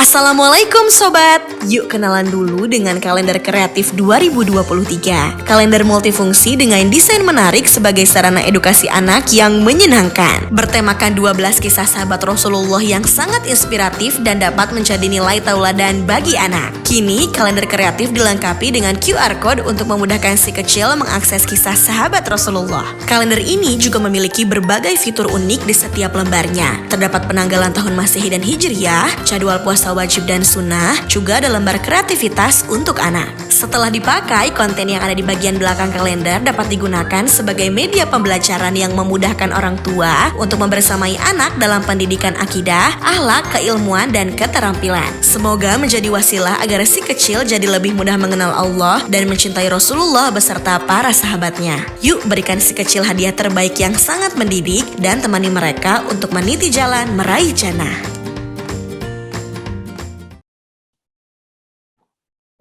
Assalamualaikum Sobat, yuk kenalan dulu dengan kalender kreatif 2023. Kalender multifungsi dengan desain menarik sebagai sarana edukasi anak yang menyenangkan. Bertemakan 12 kisah sahabat Rasulullah yang sangat inspiratif dan dapat menjadi nilai tauladan bagi anak. Kini kalender kreatif dilengkapi dengan QR Code untuk memudahkan si kecil mengakses kisah sahabat Rasulullah. Kalender ini juga memiliki berbagai fitur unik di setiap lembarnya. Terdapat penanggalan tahun Masehi dan Hijriah, jadwal puasa wajib dan sunnah, juga ada lembar kreativitas untuk anak. Setelah dipakai, konten yang ada di bagian belakang kalender dapat digunakan sebagai media pembelajaran yang memudahkan orang tua untuk membersamai anak dalam pendidikan akidah, akhlak, keilmuan, dan keterampilan. Semoga menjadi wasilah agar si kecil jadi lebih mudah mengenal Allah dan mencintai Rasulullah beserta para sahabatnya. Yuk berikan si kecil hadiah terbaik yang sangat mendidik dan temani mereka untuk meniti jalan meraih jannah.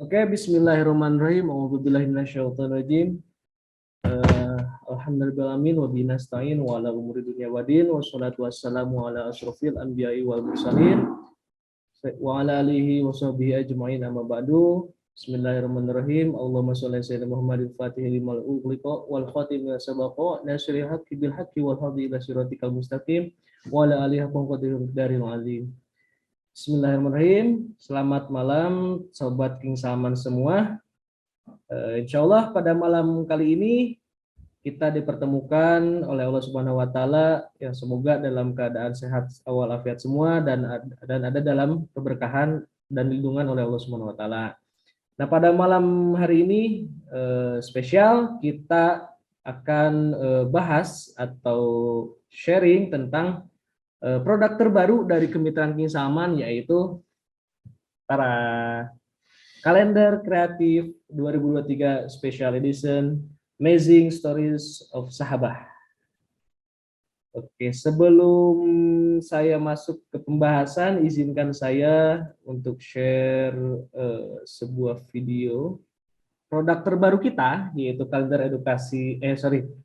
Oke, bismillahirrahmanirrahim. A'udzubillahi minasyaitonirrajim. Alhamdulillahirabbil wa bihi nasta'in wa ala umuri dunya waddin wassalatu wassalamu ala asyrofil anbiya'i wal mursalin wa ala alihi wa sahbihi ajma'in amma ba'du. Bismillahirrahmanirrahim. Allahumma shalli ala sayyidina Muhammadin fatihil limal ughliqa wal khatim lima sabaqa nasril haqqi bil haqqi wal hadi ila siratikal mustaqim wa ala alihi haqqa qadril daril azim. Bismillahirrahmanirrahim. Selamat malam Sobat King Salman semua. Insya Allah pada malam kali ini kita dipertemukan oleh Allah Subhanahu wa Ta'ala yang semoga dalam keadaan sehat walafiat semua dan ada dalam keberkahan dan lindungan oleh Allah Subhanahu wa Ta'ala. Nah, pada malam hari ini spesial kita akan bahas atau sharing tentang produk terbaru dari kemitraan King Salman, yaitu para kalender kreatif 2023 Special Edition Amazing Stories of Sahabah. Oke, sebelum saya masuk ke pembahasan, izinkan saya untuk share sebuah video produk terbaru kita, yaitu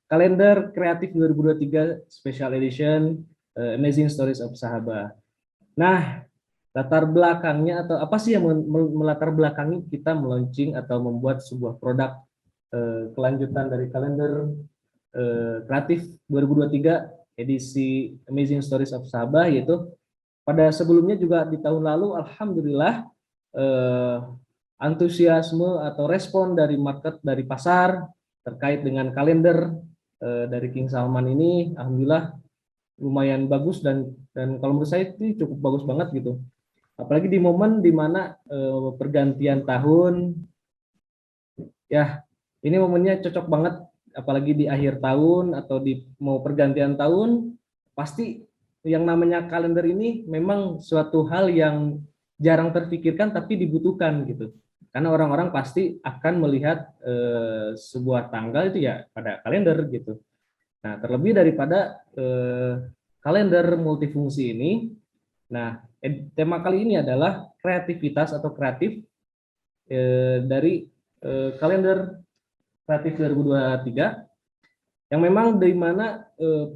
kalender kreatif 2023 Special Edition Amazing Stories of Sahabah. Nah, latar belakangnya atau apa sih yang melatar belakangi kita meluncing atau membuat sebuah produk kelanjutan dari kalender kreatif 2023 edisi Amazing Stories of Sahabah, yaitu pada sebelumnya juga di tahun lalu alhamdulillah antusiasme atau respon dari market, dari pasar terkait dengan kalender dari King Salman ini alhamdulillah lumayan bagus dan kalau menurut saya itu cukup bagus banget gitu. Apalagi di momen dimana pergantian tahun, ya ini momennya cocok banget. Apalagi di akhir tahun atau di mau pergantian tahun, pasti yang namanya kalender ini memang suatu hal yang jarang terfikirkan tapi dibutuhkan gitu. Karena orang-orang pasti akan melihat sebuah tanggal itu ya pada kalender gitu. Nah, terlebih daripada kalender multifungsi ini, nah tema kali ini adalah kreativitas atau kreatif dari kalender kreatif 2023 yang memang dari mana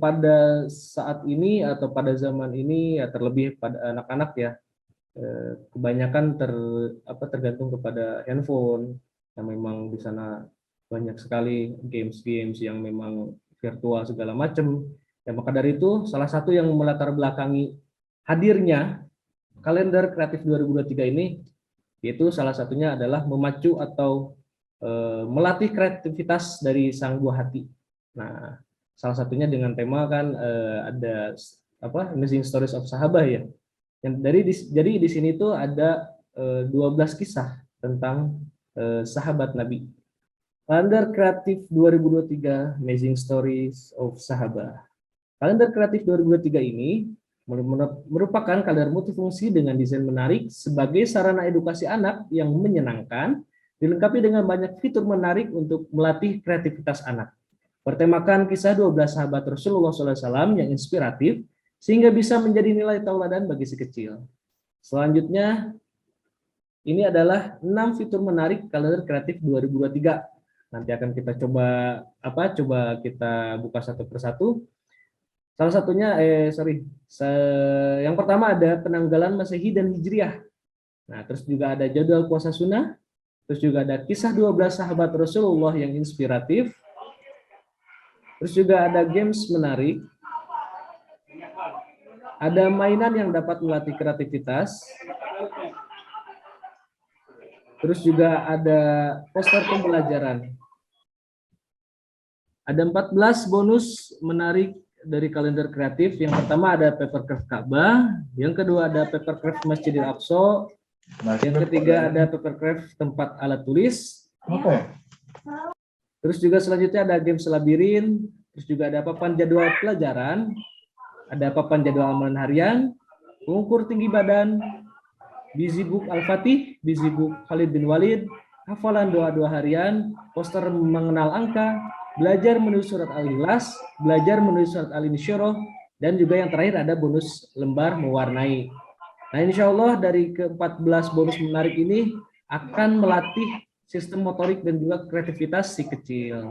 pada saat ini atau pada zaman ini ya terlebih pada anak-anak ya kebanyakan tergantung kepada handphone yang memang di sana banyak sekali games-games yang memang virtual segala macam. Ya, maka dari itu salah satu yang melatar belakangi hadirnya kalender kreatif 2023 ini yaitu salah satunya adalah memacu atau melatih kreativitas dari sang buah hati. Nah, salah satunya dengan tema kan ada Amazing Stories of Sahabah ya. Jadi di sini tuh ada 12 kisah tentang sahabat Nabi. Kalender kreatif 2023 Amazing Stories of Sahabah. Kalender kreatif 2023 ini merupakan kalender multifungsi dengan desain menarik sebagai sarana edukasi anak yang menyenangkan, dilengkapi dengan banyak fitur menarik untuk melatih kreativitas anak. Bertemakan kisah 12 sahabat Rasulullah SAW yang inspiratif, sehingga bisa menjadi nilai tauladan bagi si kecil. Selanjutnya, ini adalah 6 fitur menarik kalender kreatif 2023. Nanti akan kita coba kita buka satu persatu. Salah satunya yang pertama ada penanggalan Masehi dan Hijriah. Nah, terus juga ada jadwal puasa sunnah, terus juga ada kisah 12 sahabat Rasulullah yang inspiratif, terus juga ada games menarik, ada mainan yang dapat melatih kreativitas, terus juga ada poster pembelajaran. Ada 14 bonus menarik dari kalender kreatif. Yang pertama ada papercraft Ka'bah, yang kedua ada papercraft Masjidil Aqsa, yang ketiga ada papercraft tempat alat tulis. Terus juga selanjutnya ada games labirin, terus juga ada papan jadwal pelajaran, ada papan jadwal amalan harian, pengukur tinggi badan, busy book Al-Fatih, busy book Khalid bin Walid, hafalan doa-doa harian, poster mengenal angka, belajar menulis surat Al-Ikhlas, belajar menulis surat Al-Insyirah, dan juga yang terakhir ada bonus lembar mewarnai. Nah, insya Allah dari ke-14 bonus menarik ini akan melatih sistem motorik dan juga kreativitas si kecil.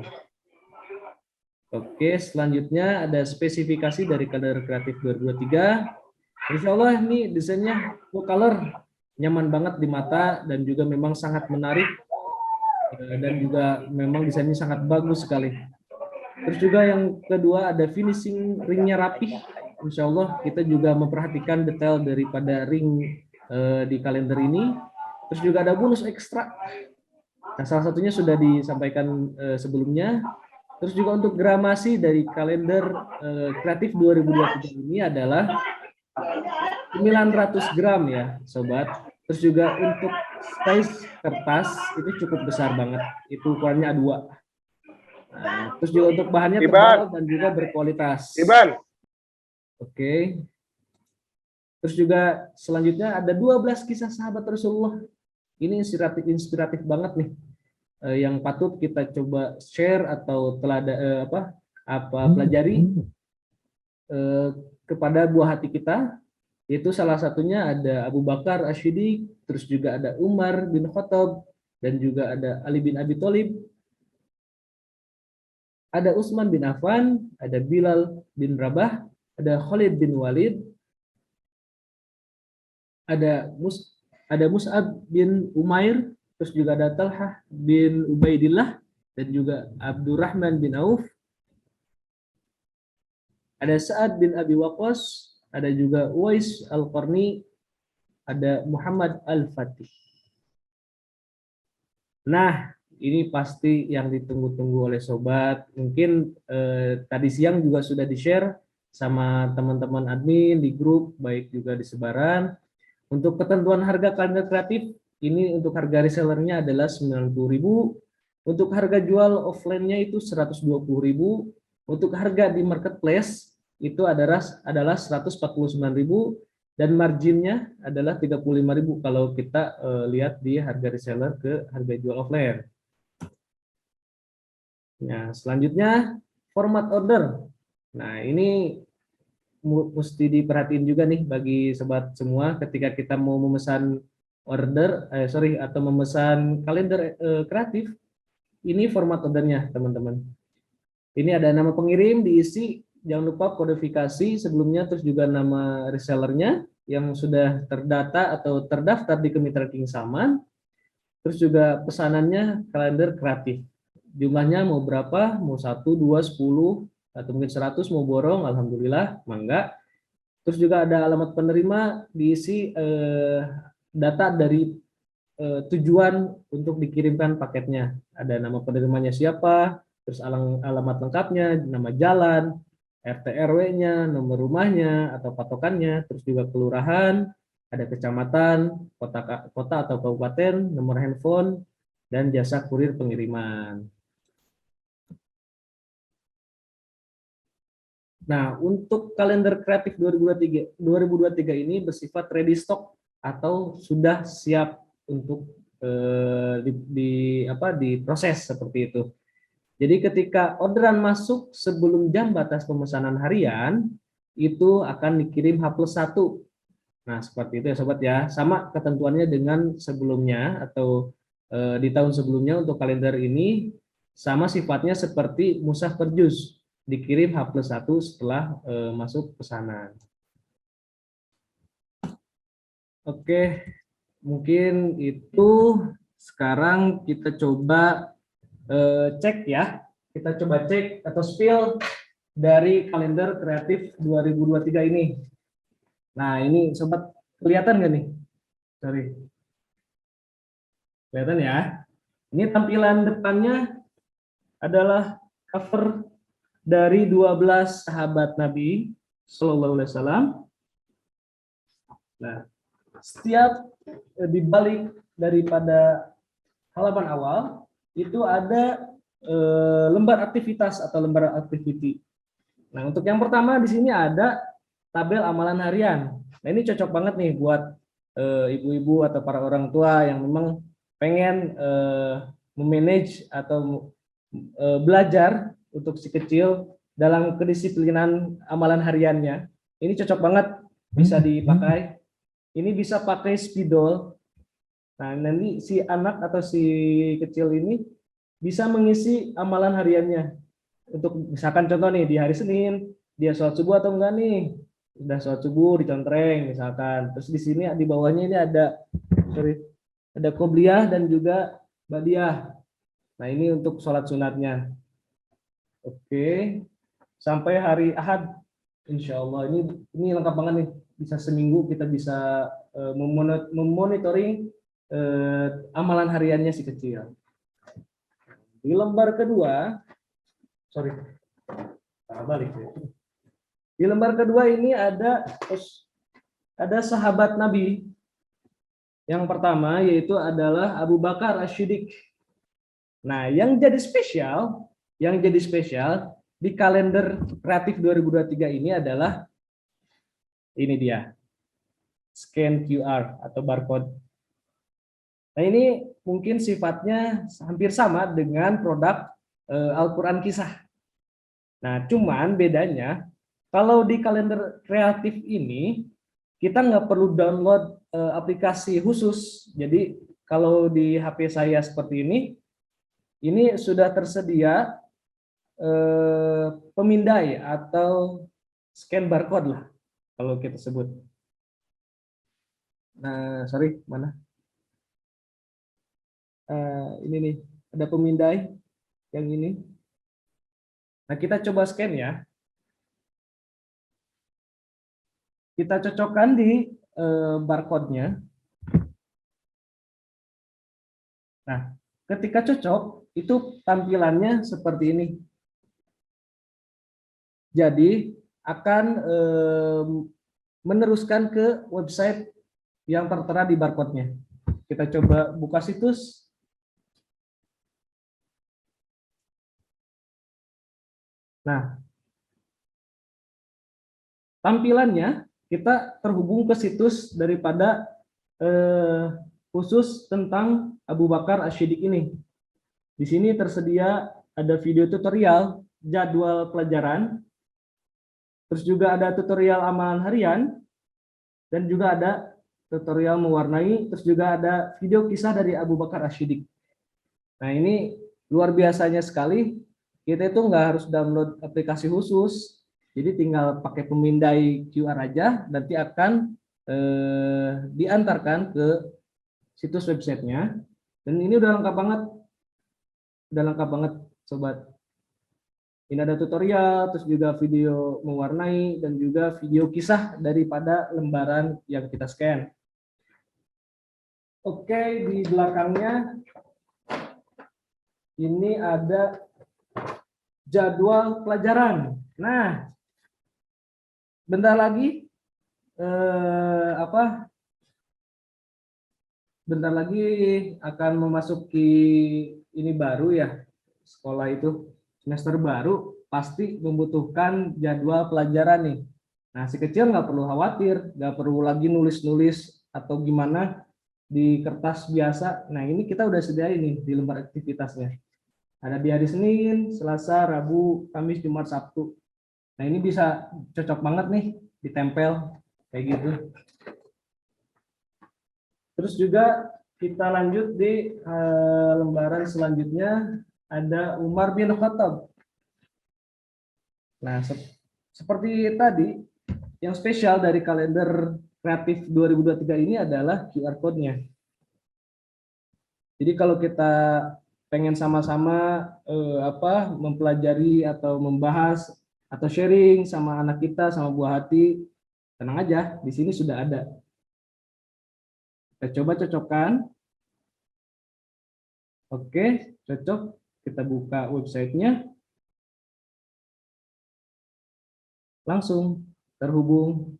Oke, selanjutnya ada spesifikasi dari kalender kreatif 2023. Insya Allah ini desainnya full color, nyaman banget di mata dan juga memang sangat menarik dan juga memang desainnya sangat bagus sekali. Terus juga yang kedua ada finishing ringnya rapih. Insya Allah kita juga memperhatikan detail daripada ring di kalender ini. Terus juga ada bonus ekstra. Nah, salah satunya sudah disampaikan sebelumnya. Terus juga untuk gramasi dari kalender kreatif 2023 ini adalah 900 gram ya sobat. Terus juga untuk size kertas itu cukup besar banget, itu ukurannya A2. Nah, terus juga untuk bahannya tebal dan juga berkualitas. Oke. Terus juga selanjutnya ada 12 kisah sahabat Rasulullah. Ini inspiratif banget nih, yang patut kita coba share atau pelajari kepada buah hati kita. Itu salah satunya ada Abu Bakar Asy-Syiddiq, terus juga ada Umar bin Khattab, dan juga ada Ali bin Abi Thalib, ada Utsman bin Affan, ada Bilal bin Rabah, ada Khalid bin Walid, ada Mus'ab bin Umair, terus juga ada Talhah bin Ubaidillah, dan juga Abdurrahman bin Auf, ada Sa'ad bin Abi Waqqas, ada juga Uwais Al-Qarni, ada Muhammad Al-Fatih. Nah, ini pasti yang ditunggu-tunggu oleh sobat. Mungkin tadi siang juga sudah di-share sama teman-teman admin di grup, baik juga di sebaran. Untuk ketentuan harga kalender kreatif, ini untuk harga resellernya adalah 90.000. Untuk harga jual offline-nya itu 120.000. Untuk harga di marketplace itu adalah 149.000 dan marginnya adalah 35.000 kalau kita lihat di harga reseller ke harga jual offline. Nah, selanjutnya format order. Nah, ini mesti diperhatiin juga nih bagi sobat semua ketika kita mau memesan atau memesan kalender kreatif. Ini format ordernya, teman-teman. Ini ada nama pengirim diisi, jangan lupa kodifikasi sebelumnya, terus juga nama resellernya yang sudah terdata atau terdaftar di Kemitra King Salman. Terus juga pesanannya kalender kreatif. Jumlahnya mau berapa? Mau 1, 2, 10, atau mungkin 100 mau borong, alhamdulillah, mangga. Terus juga ada alamat penerima, diisi data dari tujuan untuk dikirimkan paketnya. Ada nama penerimanya siapa, terus alamat lengkapnya, nama jalan, RT RW-nya, nomor rumahnya atau patokannya, terus juga kelurahan, ada kecamatan, kota atau kabupaten, nomor handphone, dan jasa kurir pengiriman. Nah, untuk kalender kreatif 2023 ini bersifat ready stock atau sudah siap untuk diproses seperti itu. Jadi ketika orderan masuk sebelum jam batas pemesanan harian, itu akan dikirim H+1. Nah, seperti itu ya sobat ya. Sama ketentuannya dengan sebelumnya atau di tahun sebelumnya untuk kalender ini sama sifatnya seperti mushaf per juz, dikirim H+1 setelah masuk pesanan. Oke, Mungkin itu sekarang kita coba cek ya. Kita coba cek atau spill dari kalender kreatif 2023 ini. Nah, ini sobat kelihatan nggak nih? Sorry. Kelihatan ya. Ini tampilan depannya adalah cover dari 12 sahabat Nabi Shallallahu Alaihi Wasallam. Nah, setiap di balik daripada halaman awal itu ada lembar aktivitas atau lembar activity. Nah, untuk yang pertama di sini ada tabel amalan harian. Nah, ini cocok banget nih buat ibu-ibu atau para orang tua yang memang pengen memanage atau belajar untuk si kecil dalam kedisiplinan amalan hariannya. Ini cocok banget, bisa dipakai. Ini bisa pakai spidol. Nah, nanti si anak atau si kecil ini bisa mengisi amalan hariannya. Untuk misalkan contoh nih, di hari Senin, dia sholat subuh atau enggak nih? Udah sholat subuh, dicontreng misalkan. Terus di sini di bawahnya ini ada qobliyah dan juga badiah. Nah, ini untuk sholat sunatnya. Oke, sampai hari Ahad, insya Allah ini lengkap banget nih. Bisa seminggu kita bisa memonitoring amalan hariannya si kecil. Di lembar kedua, balik ya. Di lembar kedua ini ada sahabat Nabi. Yang pertama yaitu adalah Abu Bakar As-Siddiq. Nah, yang jadi spesial di kalender kreatif 2023 ini adalah ini dia, scan QR atau barcode. Nah, ini mungkin sifatnya hampir sama dengan produk Al-Quran Kisah. Nah, cuman bedanya kalau di kalender kreatif ini kita nggak perlu download aplikasi khusus. Jadi kalau di HP saya seperti ini sudah tersedia pemindai atau scan barcode lah kalau kita sebut. Nah, sorry, mana? Ini nih, ada pemindai yang ini. Nah, kita coba scan ya. Kita cocokkan di barcode-nya. Nah, ketika cocok, itu tampilannya seperti ini. Jadi, akan meneruskan ke website yang tertera di barcode-nya. Kita coba buka situs. Nah, tampilannya kita terhubung ke situs daripada khusus tentang Abu Bakar As-Siddiq ini. Di sini tersedia ada video tutorial, jadwal pelajaran, terus juga ada tutorial amalan harian, dan juga ada tutorial mewarnai, terus juga ada video kisah dari Abu Bakar As-Siddiq. Nah, ini luar biasanya sekali. Kita itu nggak harus download aplikasi khusus, jadi tinggal pakai pemindai QR aja, nanti akan diantarkan ke situs websitenya. Dan ini udah lengkap banget, sobat. Ini ada tutorial, terus juga video mewarnai, dan juga video kisah daripada lembaran yang kita scan. Oke, di belakangnya ini ada jadwal pelajaran. Nah, bentar lagi bentar lagi akan memasuki ini baru ya, sekolah itu semester baru pasti membutuhkan jadwal pelajaran nih. Nah, si kecil nggak perlu khawatir, nggak perlu lagi nulis-nulis atau gimana di kertas biasa. Nah, ini kita udah sediain nih di lembar aktivitasnya. Ada di hari Senin, Selasa, Rabu, Kamis, Jumat, Sabtu. Nah, ini bisa cocok banget nih ditempel kayak gitu. Terus juga kita lanjut di lembaran selanjutnya, ada Umar bin Khattab. Nah, seperti tadi, yang spesial dari kalender Kreatif 2023 ini adalah QR code-nya. Jadi kalau kita pengen sama-sama mempelajari atau membahas atau sharing sama anak kita, sama buah hati, tenang aja, di sini sudah ada. Kita coba cocokkan. Oke, cocok. Kita buka websitenya. Langsung terhubung.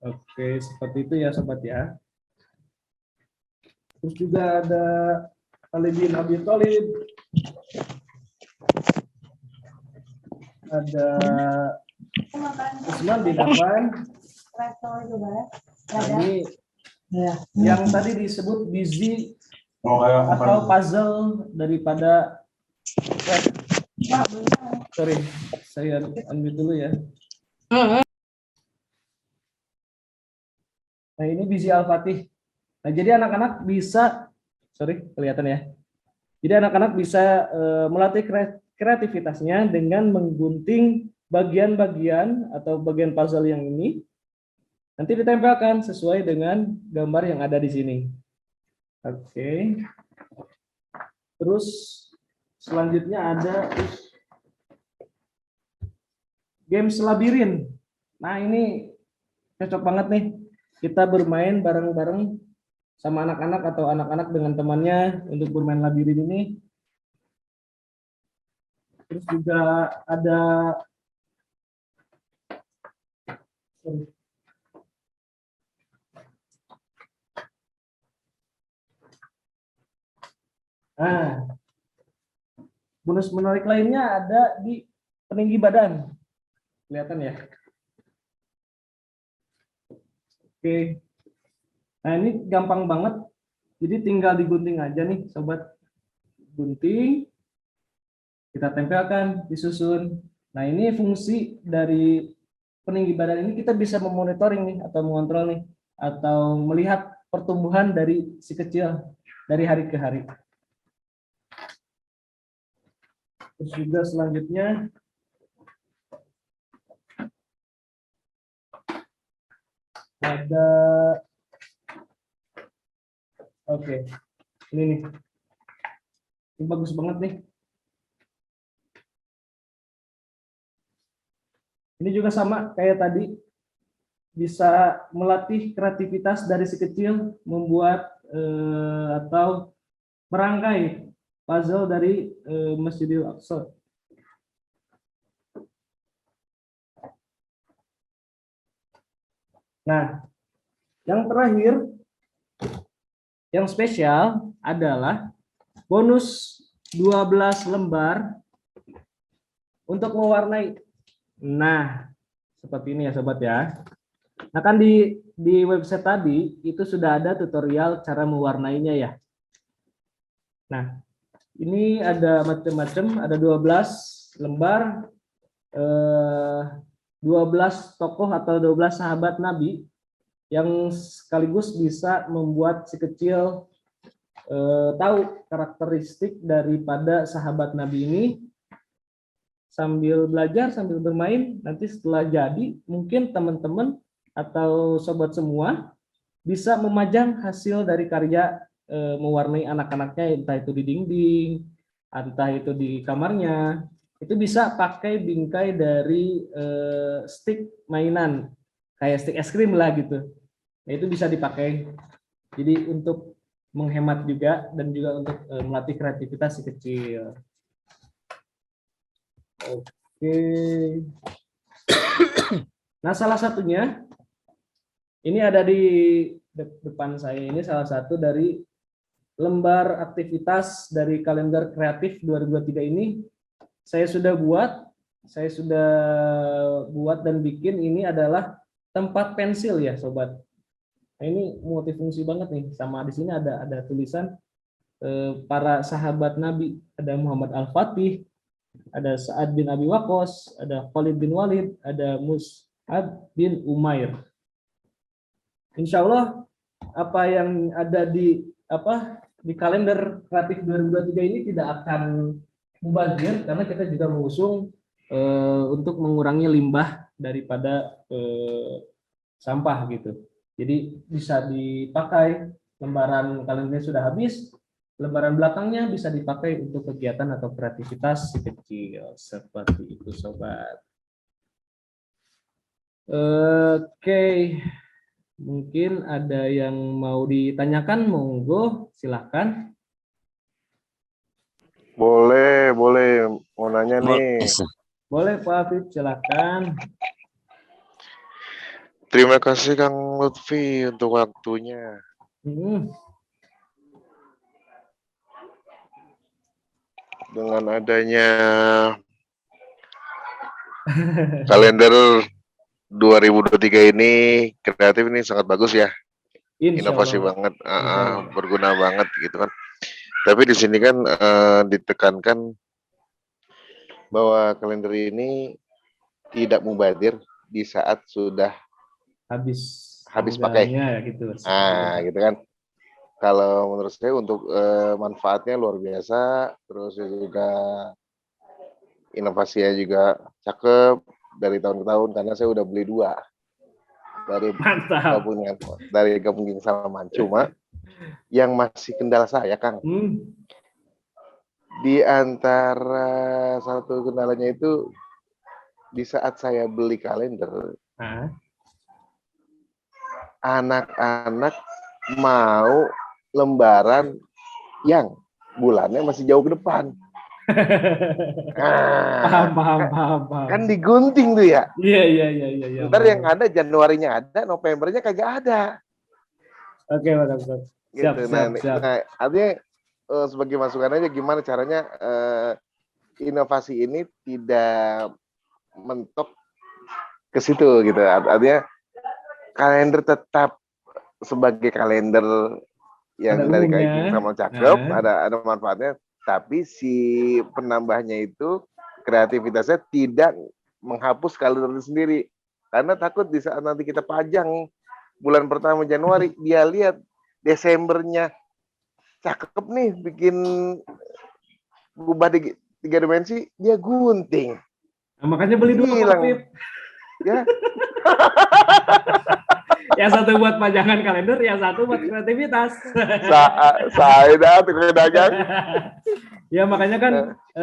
Oke, seperti itu ya sobat ya. Terus juga ada Ali bin Abi Thalib. Ada Usman bin Affan. Nah, ini yang tadi disebut busy atau puzzle daripada sorry, saya unmute dulu ya. Nah, ini busy Al-Fatih. Nah, jadi anak-anak bisa, sorry, kelihatan ya. Jadi anak-anak bisa melatih kreativitasnya dengan menggunting bagian-bagian atau bagian puzzle yang ini. Nanti ditempelkan sesuai dengan gambar yang ada di sini. Oke. Terus selanjutnya ada games labirin. Nah, ini cocok banget nih. Kita bermain bareng-bareng sama anak-anak atau anak-anak dengan temannya untuk bermain labirin ini. Terus juga ada bonus menarik lainnya ada di peninggi badan. Kelihatan ya? Oke. Nah, ini gampang banget. Jadi tinggal digunting aja nih, sobat. Gunting. Kita tempelkan, disusun. Nah, ini fungsi dari peninggi badan ini, kita bisa memonitoring nih atau mengontrol nih atau melihat pertumbuhan dari si kecil dari hari ke hari. Terus juga selanjutnya ada ini nih. Ini bagus banget nih. Ini juga sama kayak tadi, bisa melatih kreativitas dari si kecil membuat atau merangkai puzzle dari Masjidil Aqsa. Nah, yang terakhir, yang spesial adalah bonus 12 lembar untuk mewarnai. Nah, seperti ini ya sobat ya. Nah, kan di website tadi itu sudah ada tutorial cara mewarnainya ya. Nah, ini ada macam-macam, ada 12 lembar, 12 tokoh atau 12 sahabat Nabi yang sekaligus bisa membuat si kecil tahu karakteristik daripada sahabat Nabi ini. Sambil belajar, sambil bermain, nanti setelah jadi, mungkin teman-teman atau sobat semua bisa memajang hasil dari karya mewarnai anak-anaknya, entah itu di dinding, entah itu di kamarnya. Itu bisa pakai bingkai dari stick mainan, kayak stick es krim lah gitu. Nah, itu bisa dipakai. Jadi untuk menghemat juga dan juga untuk melatih kreativitas si kecil. Oke. Nah, salah satunya ini ada di depan saya, ini salah satu dari lembar aktivitas dari kalender kreatif 2023 ini. Saya sudah buat dan bikin. Ini adalah tempat pensil ya sobat. Nah, ini multifungsi banget nih. Sama di sini ada tulisan para sahabat Nabi. Ada Muhammad Al-Fatih, ada Sa'ad bin Abi Waqqas, ada Khalid bin Walid, ada Mus'ab bin Umair. Insya Allah apa yang ada di kalender kreatif 2023 ini tidak akan mubazir, karena kita juga mengusung untuk mengurangi limbah daripada sampah gitu. Jadi bisa dipakai, lembaran kalendernya sudah habis, lembaran belakangnya bisa dipakai untuk kegiatan atau kreativitas si kecil. Seperti itu sobat. Oke, mungkin ada yang mau ditanyakan, monggo silahkan. Boleh. Mau nanya nih. Boleh Pak Afif, silahkan. Terima kasih Kang Lutfi untuk waktunya. Dengan adanya kalender 2023 ini, kreatif ini sangat bagus ya. Inovasi banget, berguna banget gitu kan. Tapi di sini kan ditekankan bahwa kalender ini tidak mubazir di saat sudah habis pakai. Gitu. Gitu kan. Kalau menurut saya untuk manfaatnya luar biasa, terus juga inovasinya juga cakep dari tahun ke tahun, karena saya udah beli 2 dari gabung King Salman. Cuma yang masih kendala saya, Kang, di antara satu kendalanya itu di saat saya beli kalender, anak-anak mau lembaran yang bulannya masih jauh ke depan. Paham. Kan digunting tuh ya. Iya. Ntar yang ada Januarinya ada, Novembernya kagak ada. Oke, Pak. Siap. Nah, artinya sebagai masukan aja gimana caranya inovasi ini tidak mentok ke situ gitu. Artinya kalender tetap sebagai kalender yang dari kayak sama cakep, ada manfaatnya, tapi si penambahnya itu kreativitasnya tidak menghapus kalender itu sendiri. Karena takut di saat nanti kita pajang bulan pertama Januari, dia lihat Desembernya cakep nih, bikin ubah 3 dimensi, dia gunting. Nah, makanya beli 2 Pak Afif. Ya. Yang satu buat pajangan kalender, yang satu buat kreativitas. Saya dah tukang dagang. Ya makanya kan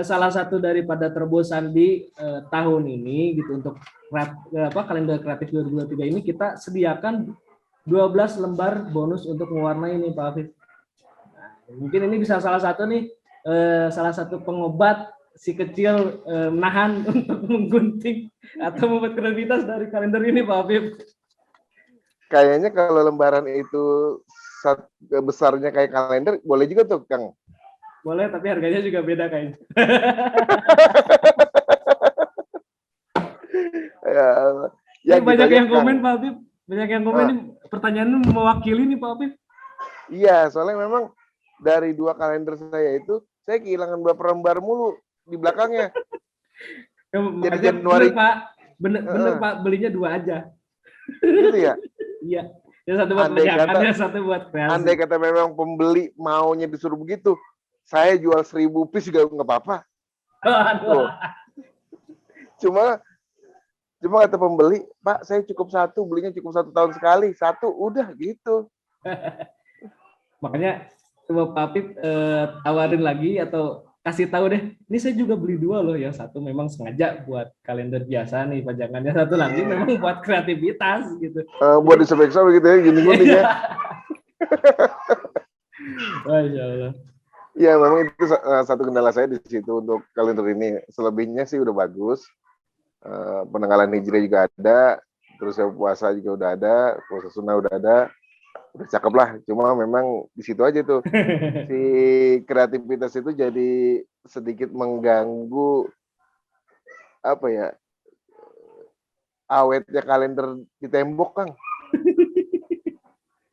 salah satu daripada terobosan di tahun ini gitu untuk kalender kreatif 2023 ini, kita sediakan 12 lembar bonus untuk mewarnai nih Pak Afif. Nah, mungkin ini bisa salah satu pengobat si kecil menahan untuk menggunting atau membuat kreativitas dari kalender ini Pak Afif. Kayaknya kalau lembaran itu besarnya kayak kalender, boleh juga tuh, Kang. Boleh, tapi harganya juga beda kayaknya. Ya, ini banyak yang komen, Pak Afif. Banyak yang komen, nih, pertanyaannya mewakili nih, Pak Afif. Iya, soalnya memang dari 2 kalender saya itu, saya kehilangan beberapa lembar mulu di belakangnya. Jadi Januari. Bener Pak, belinya 2 aja. Gitu ya? Iya, yang satu buat pajangan, yang satu buat kreasi. Andai kata memang pembeli maunya disuruh begitu, saya jual 1000 piece juga nggak apa-apa. Cuma kata pembeli, Pak, saya cukup 1, belinya cukup 1 tahun sekali, 1 udah gitu. Makanya coba Pak Afif tawarin lagi atau kasih tahu deh, ini saya juga beli 2 loh, yang satu memang sengaja buat kalender biasa nih pajangannya, satu lagi memang buat kreativitas gitu. Buat disobek-sobek gitu ya, gini-gini ya. Masya Allah. Ya memang itu satu kendala saya di situ untuk kalender ini. Selebihnya sih udah bagus. Penanggalan hijriah juga ada, terus puasa juga udah ada, puasa sunnah udah ada. Udah cakep lah, cuma memang di situ aja tuh si kreativitas itu jadi sedikit mengganggu apa ya, awetnya kalender di tembok, Kang.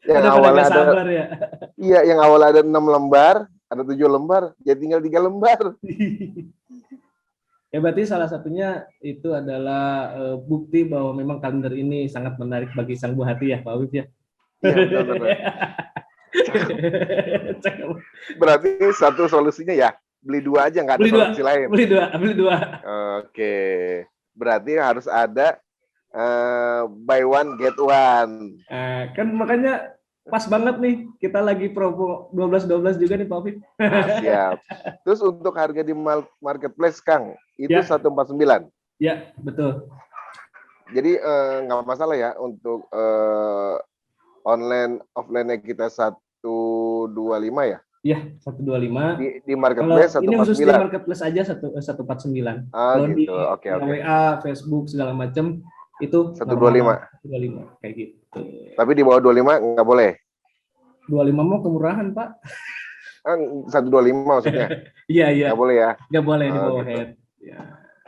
Yang awal ada ya? Iya, yang awal ada 6 lembar, ada 7 lembar, jadi tinggal 3 lembar. Ya berarti salah satunya itu adalah bukti bahwa memang kalender ini sangat menarik bagi sang buah hati ya Pak Afif ya. Iya, benar. Berarti satu solusinya ya beli 2 aja, nggak ada solusi lain. Beli dua. Oke, berarti harus ada buy one get one. Kan makanya pas banget nih, kita lagi promo 12-12 juga nih Pak Afif. Siap. Terus untuk harga di marketplace Kang, itu Ya. 149. Ya, betul. Jadi nggak masalah ya untuk online offline-nya kita 125 ya. Iya, 125. Di Kalau marketplace ini khusus di 149. marketplace aja 149. Ah, Kalau di gitu. Oke. WA, Facebook segala macam itu 125. 125 kayak gitu. Tapi di bawah 25 nggak boleh. 25 mau kemurahan, Pak. 125 maksudnya. Iya. Nggak boleh ya. Nggak boleh di Oh, bawah gitu. head. Ya.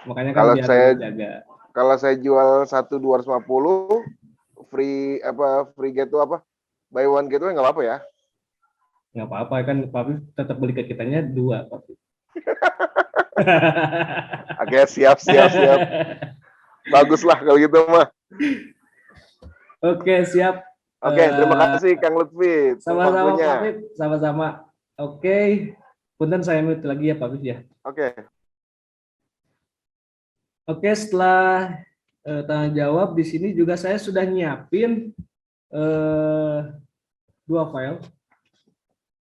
Makanya kan Kalau biar saya jaga. Kalau saya jual 1.250 free get tuh apa? Buy one get one nggak apa-apa ya? Nggak apa-apa kan, Pak Afif tetap beli ke kitanya 2, Pak Afif. Oke, siap. Baguslah kalau gitu mah. Oke, siap. Oke, terima kasih Kang Lutfi. Sama-sama waktunya. Pak Afif, sama-sama. Oke, punten saya mute lagi ya Pak Afif ya. Oke. Oke, setelah tanya jawab di sini juga saya sudah nyiapin 2 file.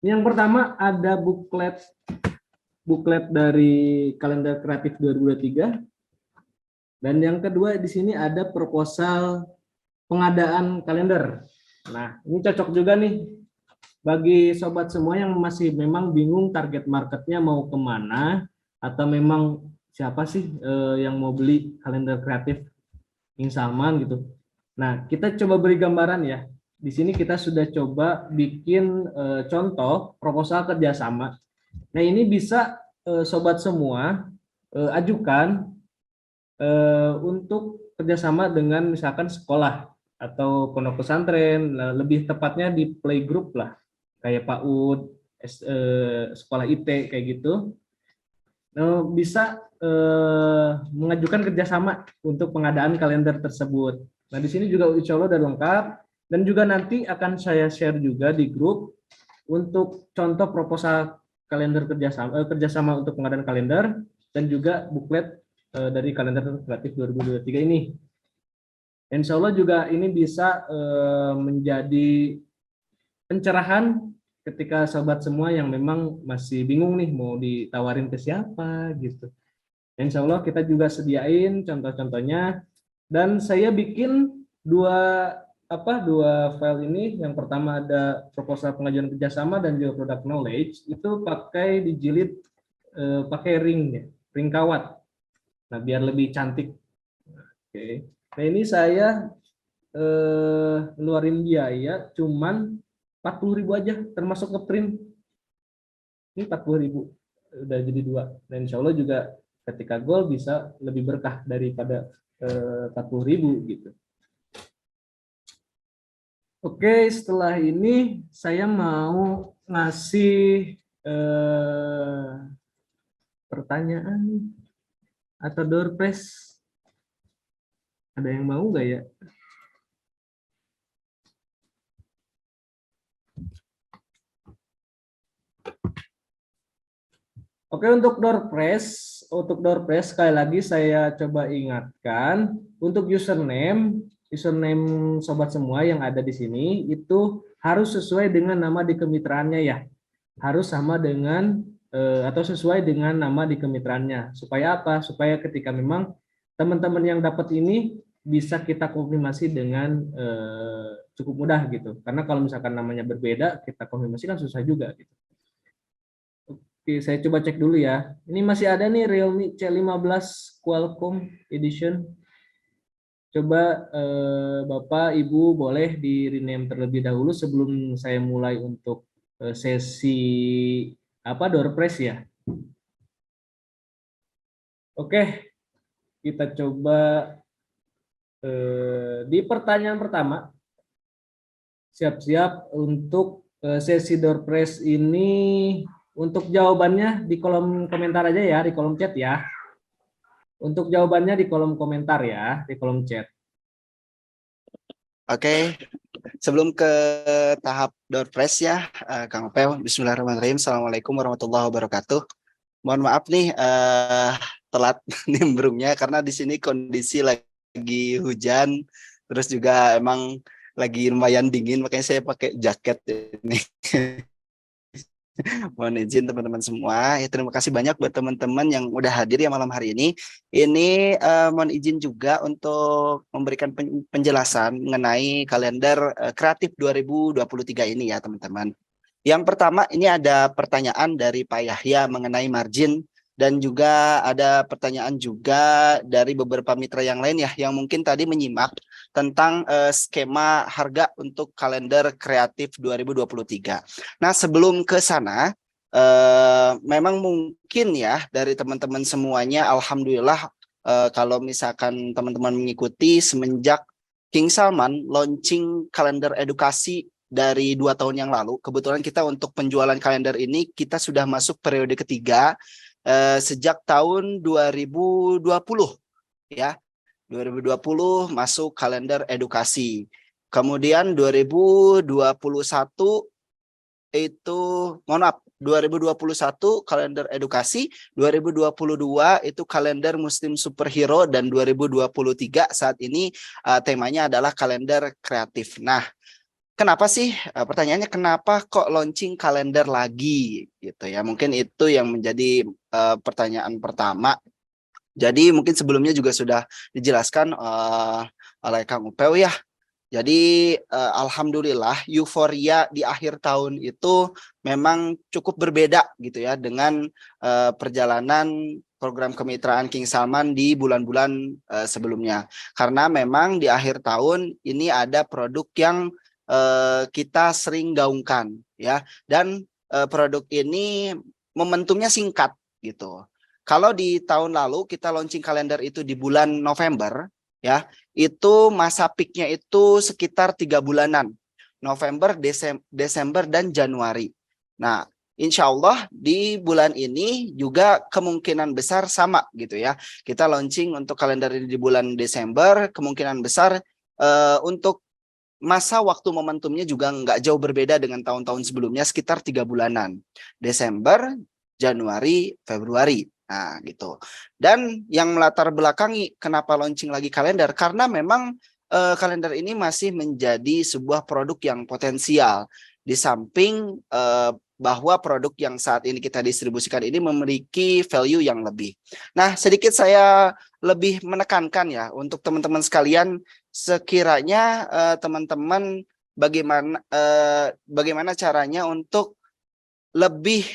Yang pertama ada buklet dari kalender kreatif 2023. Dan yang kedua di sini ada proposal pengadaan kalender. Nah, ini cocok juga nih bagi sobat semua yang masih memang bingung target marketnya mau kemana, atau memang siapa sih yang mau beli kalender kreatif King Salman gitu. Nah, kita coba beri gambaran ya. Di sini kita sudah coba bikin contoh proposal kerjasama. Nah, ini bisa sobat semua ajukan untuk kerjasama dengan misalkan sekolah atau pondok pesantren, lebih tepatnya di playgroup lah, kayak PAUD, sekolah IT kayak gitu. Bisa mengajukan kerjasama untuk pengadaan kalender tersebut. Nah, di sini juga insya Allah udah lengkap, dan juga nanti akan saya share juga di grup untuk contoh proposal kalender kerjasama untuk pengadaan kalender, dan juga buklet dari kalender kreatif 2023 ini. Insya Allah juga ini bisa menjadi pencerahan ketika sobat semua yang memang masih bingung nih mau ditawarin ke siapa gitu. Insya Allah kita juga sediain contoh-contohnya, dan saya bikin dua file ini. Yang pertama ada proposal pengajuan kerjasama dan juga product knowledge, itu pakai dijilid pakai ring kawat. Nah, biar lebih cantik. Oke. Nah, ini saya ngeluarin biaya cuman 40.000 aja, termasuk ngeprint. Ini 40.000 udah jadi 2. Dan insya Allah juga ketika goal bisa lebih berkah daripada 40.000 gitu. Oke, setelah ini saya mau ngasih pertanyaan atau door prize. Ada yang mau nggak ya? Oke, untuk door prize sekali lagi saya coba ingatkan, untuk username sobat semua yang ada di sini itu harus sesuai dengan nama di kemitraannya ya. Harus sama dengan atau sesuai dengan nama di kemitraannya. Supaya apa? Supaya ketika memang teman-teman yang dapat ini bisa kita konfirmasi dengan cukup mudah gitu. Karena kalau misalkan namanya berbeda, kita konfirmasi kan susah juga gitu. Oke, saya coba cek dulu ya. Ini masih ada nih Realme C15 Qualcomm Edition. Coba Bapak, Ibu boleh di rename terlebih dahulu sebelum saya mulai untuk sesi door prize ya. Oke, kita coba di pertanyaan pertama. Siap-siap untuk sesi door prize ini. Untuk jawabannya di kolom komentar aja ya, di kolom chat ya. Untuk jawabannya di kolom komentar ya, di kolom chat. Oke, sebelum ke tahap door prize ya, Kang Opel, bismillahirrahmanirrahim. Assalamualaikum warahmatullahi wabarakatuh. Mohon maaf nih telat nimbrungnya karena di sini kondisi lagi lagi hujan, terus juga emang lagi lumayan dingin, makanya saya pakai jaket ini. Mohon izin teman-teman semua. Ya, terima kasih banyak buat teman-teman yang udah hadir ya malam hari ini. Ini mohon izin juga untuk memberikan penjelasan mengenai kalender kreatif 2023 ini ya teman-teman. Yang pertama ini ada pertanyaan dari Pak Yahya mengenai margin, dan juga ada pertanyaan juga dari beberapa mitra yang lain ya yang mungkin tadi menyimak tentang skema harga untuk kalender kreatif 2023. Nah, sebelum ke sana memang mungkin ya dari teman-teman semuanya alhamdulillah kalau misalkan teman-teman mengikuti semenjak King Salman launching kalender edukasi dari 2 tahun yang lalu, kebetulan kita untuk penjualan kalender ini kita sudah masuk periode ketiga sejak tahun 2020 ya. 2020 masuk kalender edukasi. Kemudian 2021 itu mohon maaf 2021 kalender edukasi, 2022 itu kalender Muslim Superhero, dan 2023 saat ini temanya adalah kalender kreatif. Nah, kenapa sih? Pertanyaannya kenapa kok launching kalender lagi gitu ya? Mungkin itu yang menjadi pertanyaan pertama. Jadi mungkin sebelumnya juga sudah dijelaskan oleh Kang Upeu ya. Jadi alhamdulillah euforia di akhir tahun itu memang cukup berbeda gitu ya dengan perjalanan program kemitraan King Salman di bulan-bulan sebelumnya. Karena memang di akhir tahun ini ada produk yang kita sering gaungkan ya, dan produk ini momentumnya singkat gitu. Kalau di tahun lalu kita launching kalender itu di bulan November ya, itu masa peaknya itu sekitar 3 bulanan, November, Desember dan Januari. Nah, insya Allah di bulan ini juga kemungkinan besar sama gitu ya, kita launching untuk kalender ini di bulan Desember, kemungkinan besar untuk masa waktu momentumnya juga nggak jauh berbeda dengan tahun-tahun sebelumnya, sekitar 3 bulanan. Desember, Januari, Februari. Nah, gitu. Dan yang melatar belakangi kenapa launching lagi kalender, karena memang kalender ini masih menjadi sebuah produk yang potensial. Di samping bahwa produk yang saat ini kita distribusikan ini memiliki value yang lebih. Nah, sedikit saya lebih menekankan ya untuk teman-teman sekalian, sekiranya teman-teman bagaimana caranya untuk lebih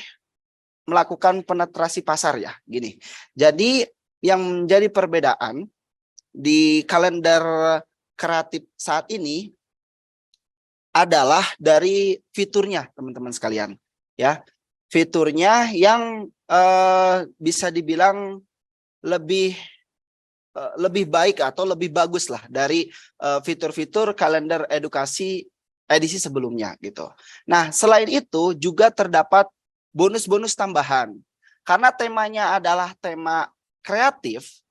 melakukan penetrasi pasar ya, gini. Jadi yang menjadi perbedaan di kalender kreatif saat ini adalah dari fiturnya teman-teman sekalian ya. Fiturnya yang bisa dibilang lebih baik atau lebih bagus lah dari fitur-fitur kalender edukasi edisi sebelumnya gitu. Nah, selain itu juga terdapat bonus-bonus tambahan. Karena temanya adalah tema kreatif,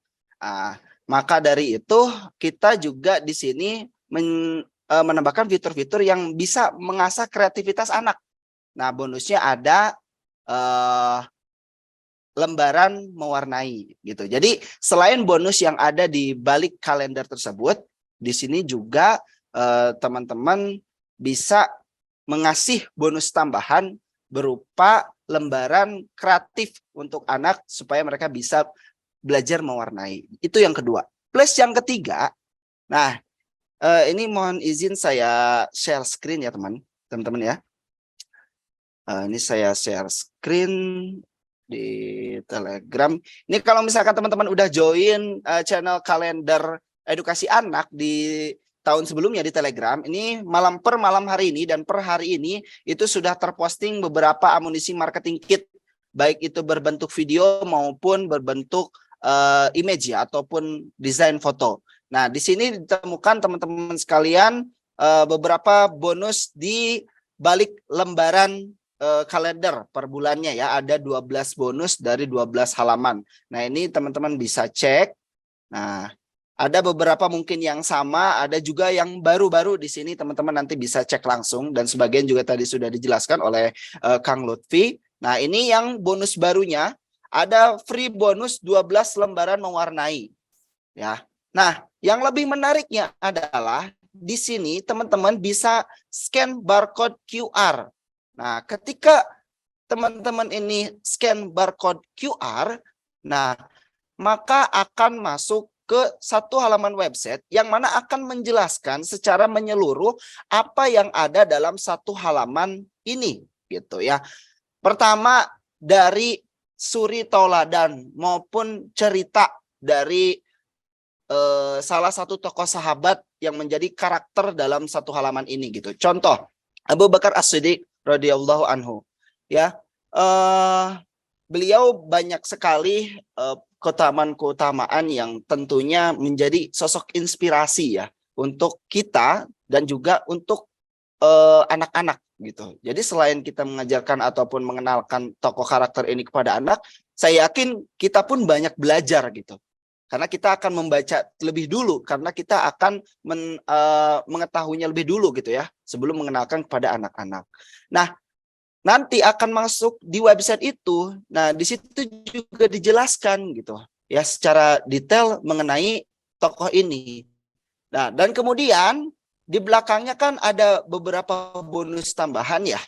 maka dari itu kita juga di sini menambahkan fitur-fitur yang bisa mengasah kreativitas anak. Nah, bonusnya ada lembaran mewarnai gitu. Jadi selain bonus yang ada di balik kalender tersebut, di sini juga teman-teman bisa mengasih bonus tambahan berupa lembaran kreatif untuk anak supaya mereka bisa belajar mewarnai. Itu yang kedua. Plus yang ketiga, nah ini mohon izin saya share screen ya teman-teman ya. Ini saya share screen di Telegram. Ini kalau misalkan teman-teman udah join channel kalender edukasi anak di tahun sebelumnya di Telegram, ini malam hari ini dan per hari ini itu sudah terposting beberapa amunisi marketing kit, baik itu berbentuk video maupun berbentuk image ya, ataupun desain foto. Nah, di sini ditemukan teman-teman sekalian beberapa bonus di balik lembaran kalender per bulannya ya, ada 12 bonus dari 12 halaman. Nah, ini teman-teman bisa cek. Nah, ada beberapa mungkin yang sama, ada juga yang baru-baru di sini teman-teman nanti bisa cek langsung, dan sebagian juga tadi sudah dijelaskan oleh Kang Lutfi. Nah, ini yang bonus barunya ada free bonus 12 lembaran mewarnai ya. Nah, yang lebih menariknya adalah di sini teman-teman bisa scan barcode QR. Nah, ketika teman-teman ini scan barcode QR, nah maka akan masuk ke satu halaman website yang mana akan menjelaskan secara menyeluruh apa yang ada dalam satu halaman ini gitu ya. Pertama dari suri tauladan maupun cerita dari salah satu tokoh sahabat yang menjadi karakter dalam satu halaman ini gitu. Contoh Abu Bakar As-Siddiq radhiyallahu anhu ya. Beliau banyak sekali keutamaan-keutamaan yang tentunya menjadi sosok inspirasi ya untuk kita dan juga untuk anak-anak gitu. Jadi selain kita mengajarkan ataupun mengenalkan tokoh karakter ini kepada anak, saya yakin kita pun banyak belajar gitu. Karena kita akan membaca lebih dulu, karena kita akan mengetahuinya lebih dulu gitu ya, sebelum mengenalkan kepada anak-anak. Nah, nanti akan masuk di website itu. Nah, di situ juga dijelaskan gitu ya secara detail mengenai tokoh ini. Nah, dan kemudian di belakangnya kan ada beberapa bonus tambahan ya.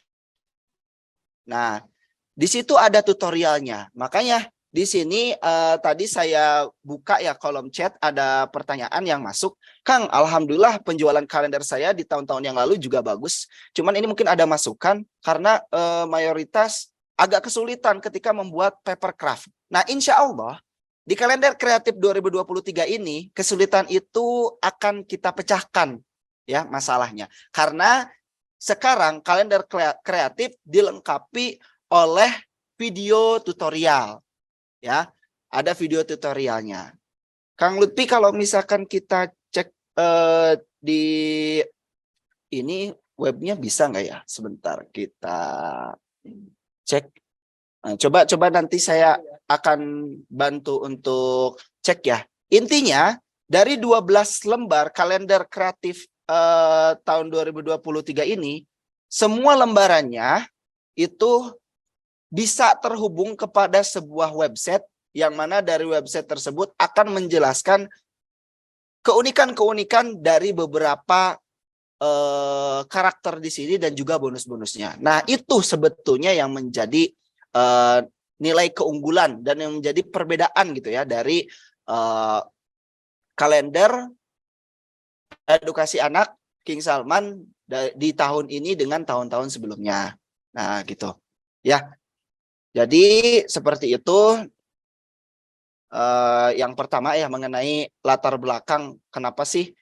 Nah, di situ ada tutorialnya. Makanya di sini tadi saya buka ya kolom chat, ada pertanyaan yang masuk. Kang, alhamdulillah penjualan kalender saya di tahun-tahun yang lalu juga bagus. Cuman ini mungkin ada masukan karena mayoritas agak kesulitan ketika membuat paper craft. Nah, insya Allah di kalender kreatif 2023 ini kesulitan itu akan kita pecahkan ya masalahnya. Karena sekarang kalender kreatif dilengkapi oleh video tutorial. Ya, ada video tutorialnya. Kang Lutfi, kalau misalkan kita cek di ini webnya bisa nggak ya? Sebentar kita cek. Nah, coba nanti saya akan bantu untuk cek ya. Intinya dari 12 lembar kalender kreatif tahun 2023 ini, semua lembarannya itu bisa terhubung kepada sebuah website yang mana dari website tersebut akan menjelaskan keunikan-keunikan dari beberapa karakter di sini dan juga bonus-bonusnya. Nah, itu sebetulnya yang menjadi nilai keunggulan dan yang menjadi perbedaan gitu ya dari kalender edukasi anak King Salman di tahun ini dengan tahun-tahun sebelumnya. Nah, gitu. Ya. Jadi seperti itu yang pertama ya mengenai latar belakang kenapa sih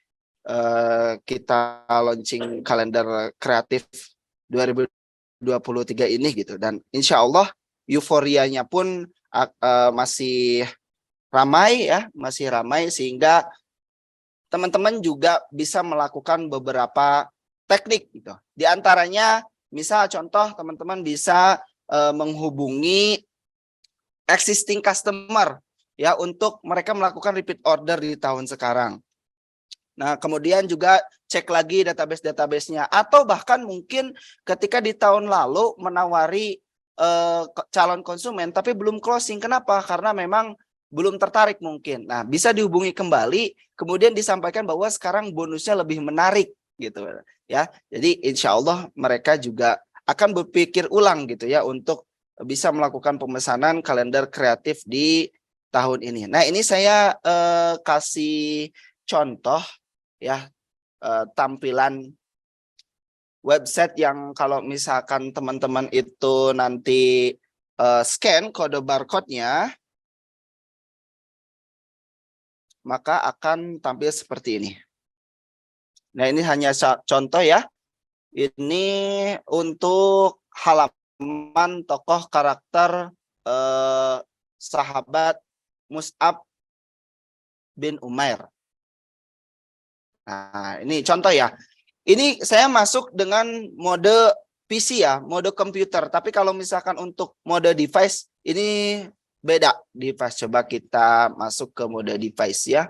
kita launching kalender kreatif 2023 ini gitu, dan insya Allah euforianya pun masih ramai ya, masih ramai sehingga teman-teman juga bisa melakukan beberapa teknik gitu. Di antaranya misal contoh teman-teman bisa menghubungi existing customer ya untuk mereka melakukan repeat order di tahun sekarang. Nah, kemudian juga cek lagi database-database-nya atau bahkan mungkin ketika di tahun lalu menawari calon konsumen tapi belum closing. Kenapa? Karena memang belum tertarik mungkin. Nah, bisa dihubungi kembali kemudian disampaikan bahwa sekarang bonusnya lebih menarik gitu ya. Jadi insya Allah mereka juga akan berpikir ulang gitu ya untuk bisa melakukan pemesanan kalender kreatif di tahun ini. Nah, ini saya kasih contoh ya tampilan website yang kalau misalkan teman-teman itu nanti scan kode barcode-nya maka akan tampil seperti ini. Nah, ini hanya contoh ya. Ini untuk halaman tokoh karakter sahabat Mus'ab bin Umair. Nah, ini contoh ya. Ini saya masuk dengan mode PC ya, mode komputer. Tapi kalau misalkan untuk mode device, ini beda device. Coba kita masuk ke mode device ya.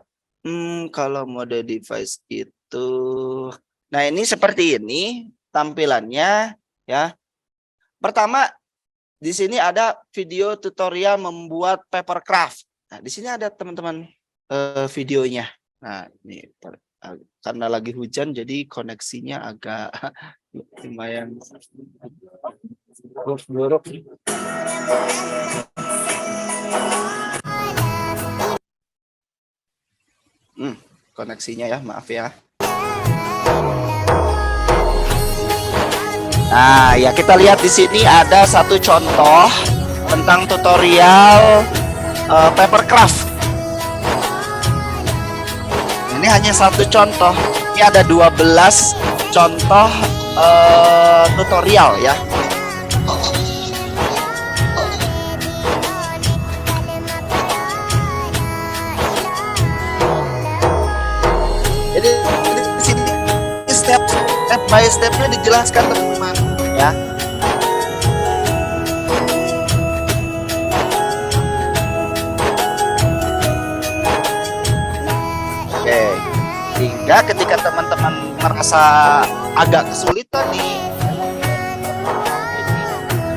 Kalau mode device itu, nah ini seperti ini tampilannya ya. Pertama di sini ada video tutorial membuat paper craft. Nah, di sini ada teman-teman videonya Nah, ini karena lagi hujan jadi koneksinya agak lumayan buruk. Koneksinya ya, maaf ya. Nah, ya kita lihat di sini ada satu contoh tentang tutorial papercraft. Ini hanya satu contoh. Ini ada 12 contoh tutorial ya. Jadi di sini step by stepnya dijelaskan teman-teman ya. Oke, sehingga ketika teman-teman merasa agak kesulitan nih,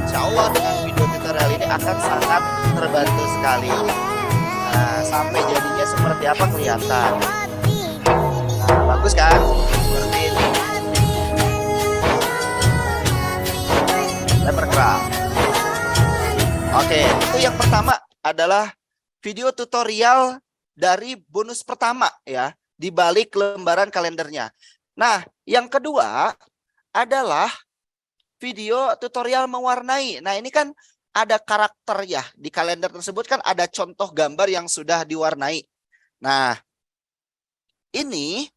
insya Allah dengan video tutorial ini akan sangat terbantu sekali. Nah, sampai jadinya seperti apa kelihatan. Nah, bagus kan? Seperti ini. Papercraft. Oke, itu yang pertama adalah video tutorial dari bonus pertama ya, di balik lembaran kalendernya. Nah, yang kedua adalah video tutorial mewarnai. Nah, ini kan ada karakter ya, di kalender tersebut kan ada contoh gambar yang sudah diwarnai. Nah, ini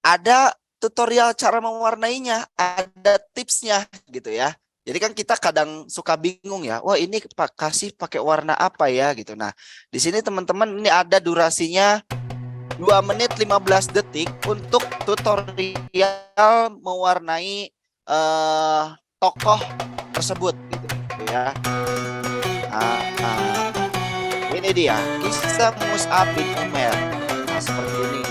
ada tutorial cara mewarnainya, ada tipsnya gitu ya. Jadi kan kita kadang suka bingung ya, wah ini kasih pakai warna apa ya gitu. Nah, di sini teman-teman ini ada durasinya 2 menit 15 detik untuk tutorial mewarnai tokoh tersebut gitu ya. Ini dia kisah Mus'ab bin Umair. Nah, seperti ini.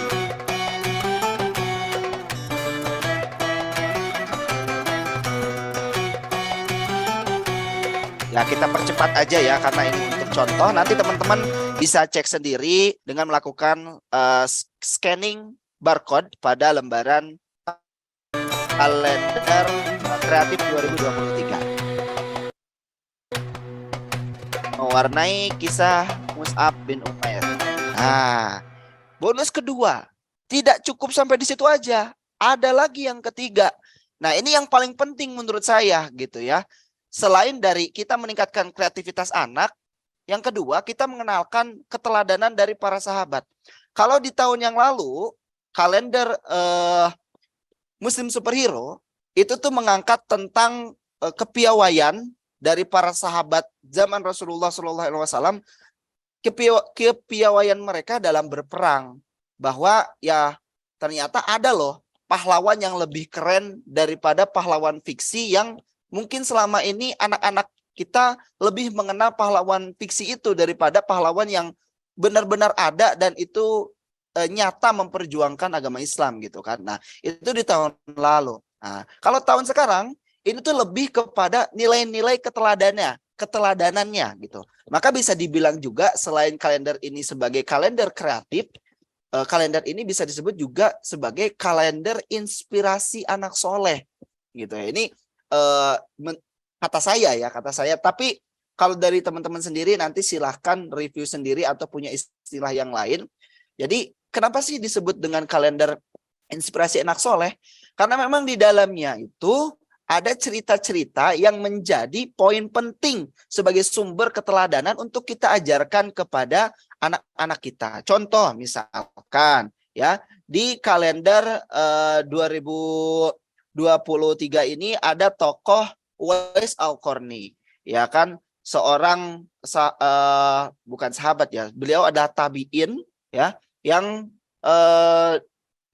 Nah, kita percepat aja ya karena ini untuk contoh. Nanti teman-teman bisa cek sendiri dengan melakukan scanning barcode pada lembaran kalender kreatif 2023. Mewarnai kisah Mus'ab bin Umair. Nah, bonus kedua. Tidak cukup sampai di situ aja. Ada lagi yang ketiga. Nah, ini yang paling penting menurut saya gitu ya. Selain dari kita meningkatkan kreativitas anak, yang kedua kita mengenalkan keteladanan dari para sahabat. Kalau di tahun yang lalu kalender Muslim Superhero itu tuh mengangkat tentang kepiawaian dari para sahabat zaman Rasulullah SAW, kepiawaian mereka dalam berperang, bahwa ya ternyata ada loh pahlawan yang lebih keren daripada pahlawan fiksi yang mungkin selama ini anak-anak kita lebih mengenal pahlawan fiksi itu daripada pahlawan yang benar-benar ada dan itu nyata memperjuangkan agama Islam gitu kan. Nah, itu di tahun lalu. Nah, kalau tahun sekarang ini tuh lebih kepada nilai-nilai keteladanannya gitu. Maka bisa dibilang juga selain kalender ini sebagai kalender kreatif, kalender ini bisa disebut juga sebagai kalender inspirasi anak soleh gitu ya. Ini kata saya, tapi kalau dari teman-teman sendiri nanti silahkan review sendiri atau punya istilah yang lain. Jadi kenapa sih disebut dengan kalender inspirasi anak soleh? Karena memang di dalamnya itu ada cerita-cerita yang menjadi poin penting sebagai sumber keteladanan untuk kita ajarkan kepada anak-anak kita. Contoh misalkan ya, di kalender 2023 ini ada tokoh Uwais Al-Qarni, ya kan, seorang bukan sahabat ya, beliau ada tabiin ya yang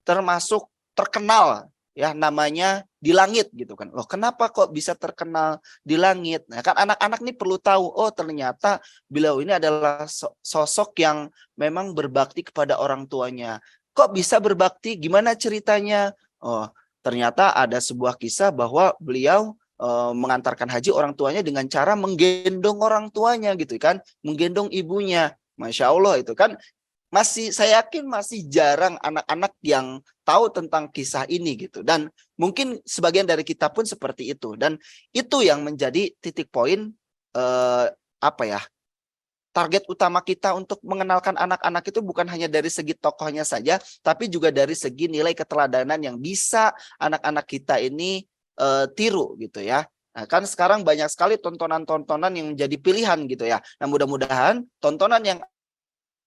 termasuk terkenal ya, namanya di langit gitu kan. Loh, kenapa kok bisa terkenal di langit? Nah, kan anak-anak nih perlu tahu, oh ternyata beliau ini adalah sosok yang memang berbakti kepada orang tuanya. Kok bisa berbakti? Gimana ceritanya? Oh, ternyata ada sebuah kisah bahwa beliau mengantarkan haji orang tuanya dengan cara menggendong orang tuanya gitu kan, menggendong ibunya. Masya Allah itu kan saya yakin masih jarang anak-anak yang tahu tentang kisah ini gitu. Dan mungkin sebagian dari kita pun seperti itu. Dan itu yang menjadi titik poin target utama kita untuk mengenalkan anak-anak itu bukan hanya dari segi tokohnya saja, tapi juga dari segi nilai keteladanan yang bisa anak-anak kita ini tiru gitu ya. Nah, kan sekarang banyak sekali tontonan-tontonan yang menjadi pilihan gitu ya. Nah, mudah-mudahan tontonan yang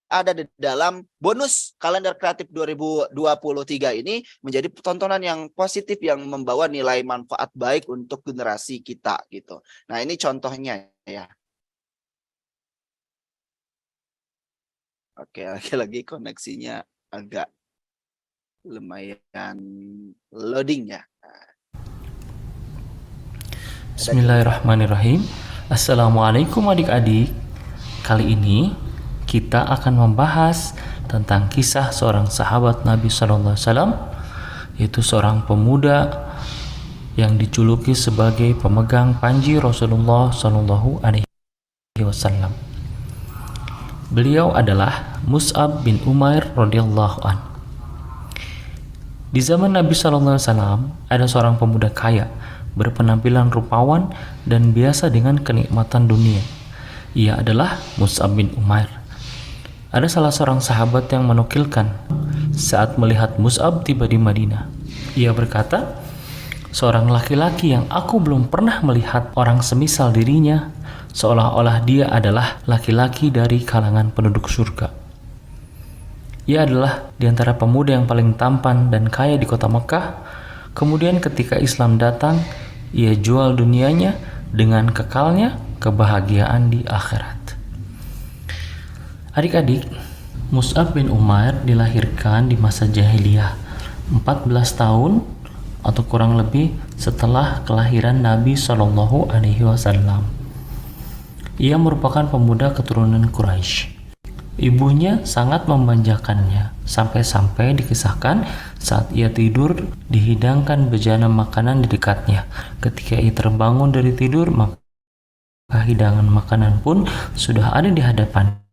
ada di dalam bonus kalender kreatif 2023 ini menjadi tontonan yang positif yang membawa nilai manfaat baik untuk generasi kita gitu. Nah, ini contohnya ya. Oke, lagi-lagi koneksinya agak lumayan loading ya. Bismillahirrahmanirrahim. Assalamualaikum adik-adik. Kali ini kita akan membahas tentang kisah seorang sahabat Nabi SAW, yaitu seorang pemuda yang dijuluki sebagai pemegang panji Rasulullah SAW. Beliau adalah Mus'ab bin Umair radhiyallahu an. Di zaman Nabi SAW ada seorang pemuda kaya, berpenampilan rupawan dan biasa dengan kenikmatan dunia. Ia adalah Mus'ab bin Umair. Ada salah seorang sahabat yang menukilkan saat melihat Mus'ab tiba di Madinah. Ia berkata, "Seorang laki-laki yang aku belum pernah melihat orang semisal dirinya, seolah-olah dia adalah laki-laki dari kalangan penduduk surga." Ia adalah di antara pemuda yang paling tampan dan kaya di kota Mekah. Kemudian ketika Islam datang, ia jual dunianya dengan kekalnya kebahagiaan di akhirat. Adik-adik, Mus'ab bin Umair dilahirkan di masa jahiliyah, 14 tahun atau kurang lebih setelah kelahiran Nabi SAW. Ia merupakan pemuda keturunan Quraisy. Ibunya sangat memanjakannya, sampai-sampai dikisahkan saat ia tidur dihidangkan bejana makanan di dekatnya. Ketika ia terbangun dari tidur, maka hidangan makanan pun sudah ada di hadapan.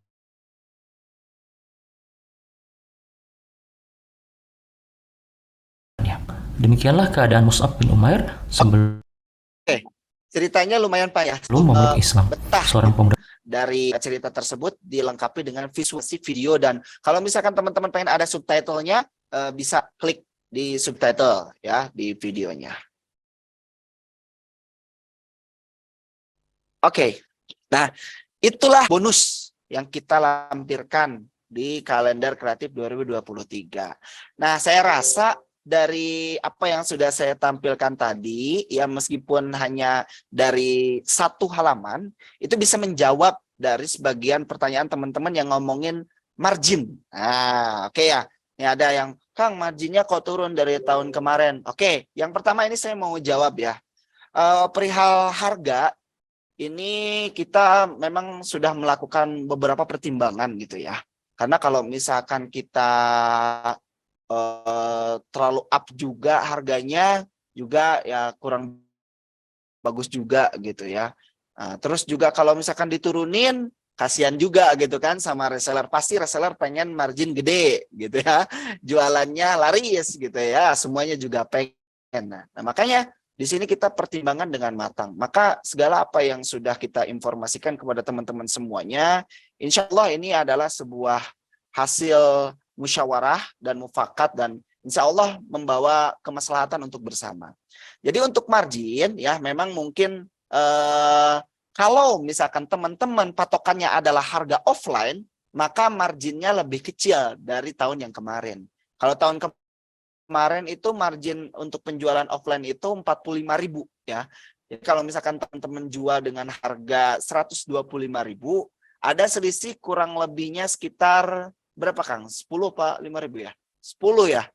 Demikianlah keadaan Mus'ab bin Umair sebelum Ceritanya lumayan payah. memeluk Islam. Seorang pemuda Dari cerita tersebut dilengkapi dengan visualisasi video, dan kalau misalkan teman-teman pengen ada subtitlenya, bisa klik di subtitle ya di videonya. Oke. Nah, itulah bonus yang kita lampirkan di kalender kreatif 2023. Nah, saya rasa dari apa yang sudah saya tampilkan tadi, ya meskipun hanya dari satu halaman, itu bisa menjawab dari sebagian pertanyaan teman-teman yang ngomongin margin. Nah, oke ya. Ini ada yang, "Kang, marginnya kok turun dari tahun kemarin?" Oke, yang pertama ini saya mau jawab ya. Perihal harga, ini kita memang sudah melakukan beberapa pertimbangan gitu ya. Karena kalau misalkan kita terlalu up juga harganya, juga ya kurang bagus juga gitu ya. Nah, terus juga kalau misalkan diturunin, kasihan juga gitu kan sama reseller. Pasti reseller pengen margin gede gitu ya, jualannya laris gitu ya, semuanya juga pengen. Nah, makanya di sini kita pertimbangkan dengan matang. Maka segala apa yang sudah kita informasikan kepada teman-teman semuanya, insya Allah ini adalah sebuah hasil musyawarah dan mufakat, dan insya Allah membawa kemaslahatan untuk bersama. Jadi untuk margin ya memang mungkin kalau misalkan teman-teman patokannya adalah harga offline, maka marginnya lebih kecil dari tahun yang kemarin. Kalau tahun kemarin itu margin untuk penjualan offline itu 45.000 ya. Jadi kalau misalkan teman-teman jual dengan harga 125.000, ada selisih kurang lebihnya sekitar berapa Kang? 10 Pak 5.000 ya? 10 ya?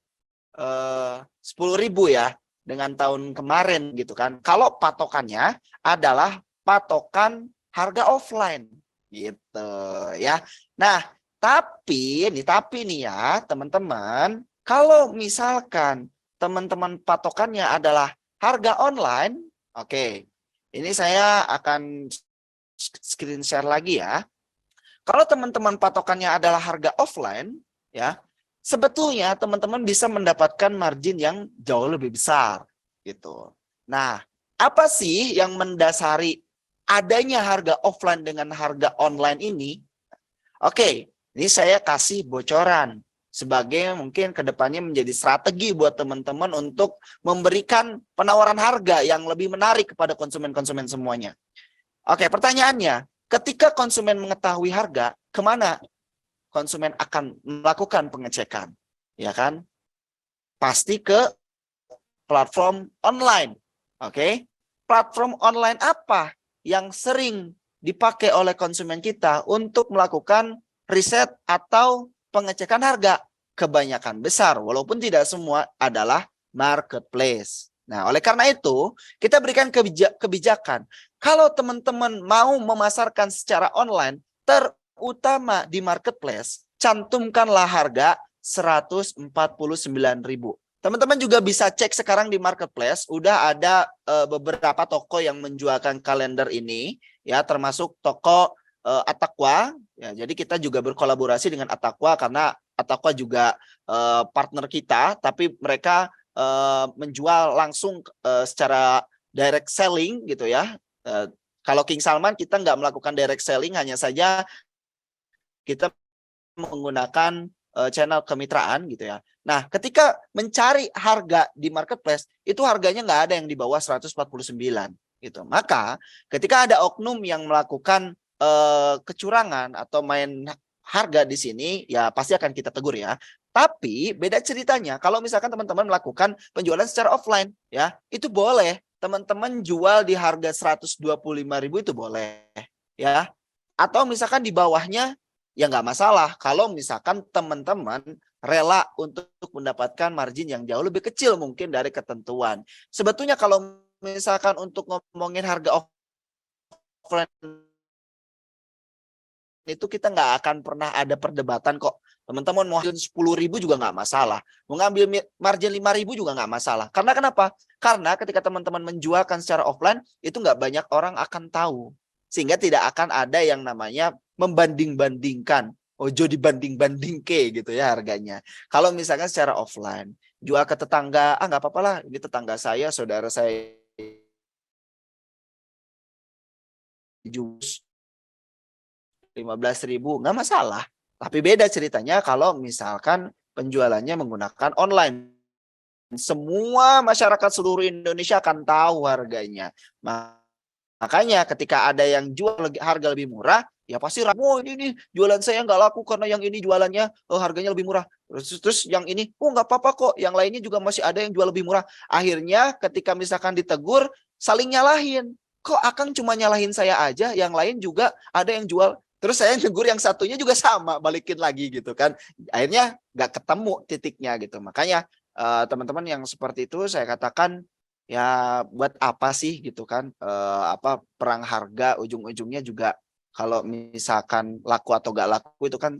10.000 ya dengan tahun kemarin gitu kan. Kalau patokannya adalah patokan harga offline gitu ya. Nah, tapi nih ya teman-teman, kalau misalkan teman-teman patokannya adalah harga online, oke. Ini saya akan screen share lagi ya. Kalau teman-teman patokannya adalah harga offline, ya, sebetulnya teman-teman bisa mendapatkan margin yang jauh lebih besar, gitu. Nah, apa sih yang mendasari adanya harga offline dengan harga online ini? Oke, ini saya kasih bocoran sebagai mungkin kedepannya menjadi strategi buat teman-teman untuk memberikan penawaran harga yang lebih menarik kepada konsumen-konsumen semuanya. Oke, pertanyaannya, ketika konsumen mengetahui harga, kemana konsumen akan melakukan pengecekan? Ya kan? Pasti ke platform online. Oke, platform online apa yang sering dipakai oleh konsumen kita untuk melakukan riset atau pengecekan harga? Kebanyakan besar, walaupun tidak semua adalah marketplace. Nah, oleh karena itu, kita berikan kebijakan. Kalau teman-teman mau memasarkan secara online, terutama di marketplace, cantumkanlah harga 149.000. Teman-teman juga bisa cek sekarang di marketplace, udah ada beberapa toko yang menjualkan kalender ini, ya, termasuk toko Ataqwa. Ya, jadi kita juga berkolaborasi dengan Ataqwa karena Ataqwa juga partner kita, tapi mereka menjual langsung secara direct selling gitu ya. Kalau King Salman kita nggak melakukan direct selling, hanya saja kita menggunakan channel kemitraan gitu ya. Nah, ketika mencari harga di marketplace, itu harganya nggak ada yang di bawah 149 gitu. Maka ketika ada oknum yang melakukan kecurangan atau main harga di sini, ya pasti akan kita tegur ya. Tapi beda ceritanya kalau misalkan teman-teman melakukan penjualan secara offline, ya itu boleh. Teman-teman jual di harga 125.000 itu boleh, ya. Atau misalkan di bawahnya, ya nggak masalah. Kalau misalkan teman-teman rela untuk mendapatkan margin yang jauh lebih kecil mungkin dari ketentuan. Sebetulnya kalau misalkan untuk ngomongin harga offline itu kita nggak akan pernah ada perdebatan kok. Teman-teman mau 10.000 juga nggak masalah. Mau ngambil margin 5.000 juga nggak masalah. Karena kenapa? Karena ketika teman-teman menjualkan secara offline, itu nggak banyak orang akan tahu. Sehingga tidak akan ada yang namanya membanding-bandingkan. Ojo dibanding-banding gitu ya harganya. Kalau misalkan secara offline, jual ke tetangga, nggak apa-apa lah. Ini tetangga saya, saudara saya jus 15.000, nggak masalah. Tapi beda ceritanya kalau misalkan penjualannya menggunakan online. Semua masyarakat seluruh Indonesia akan tahu harganya. Makanya ketika ada yang jual harga lebih murah, ya pasti ini nih jualan saya nggak laku karena yang ini jualannya harganya lebih murah. Terus yang ini, nggak apa-apa kok. Yang lainnya juga masih ada yang jual lebih murah. Akhirnya ketika misalkan ditegur, saling nyalahin. Kok Akang cuma nyalahin saya aja, yang lain juga ada yang jual. Terus saya negur yang satunya juga sama, balikin lagi gitu kan. Akhirnya nggak ketemu titiknya gitu. Makanya teman-teman yang seperti itu saya katakan, ya buat apa sih gitu kan, perang harga ujung-ujungnya juga kalau misalkan laku atau gak laku itu kan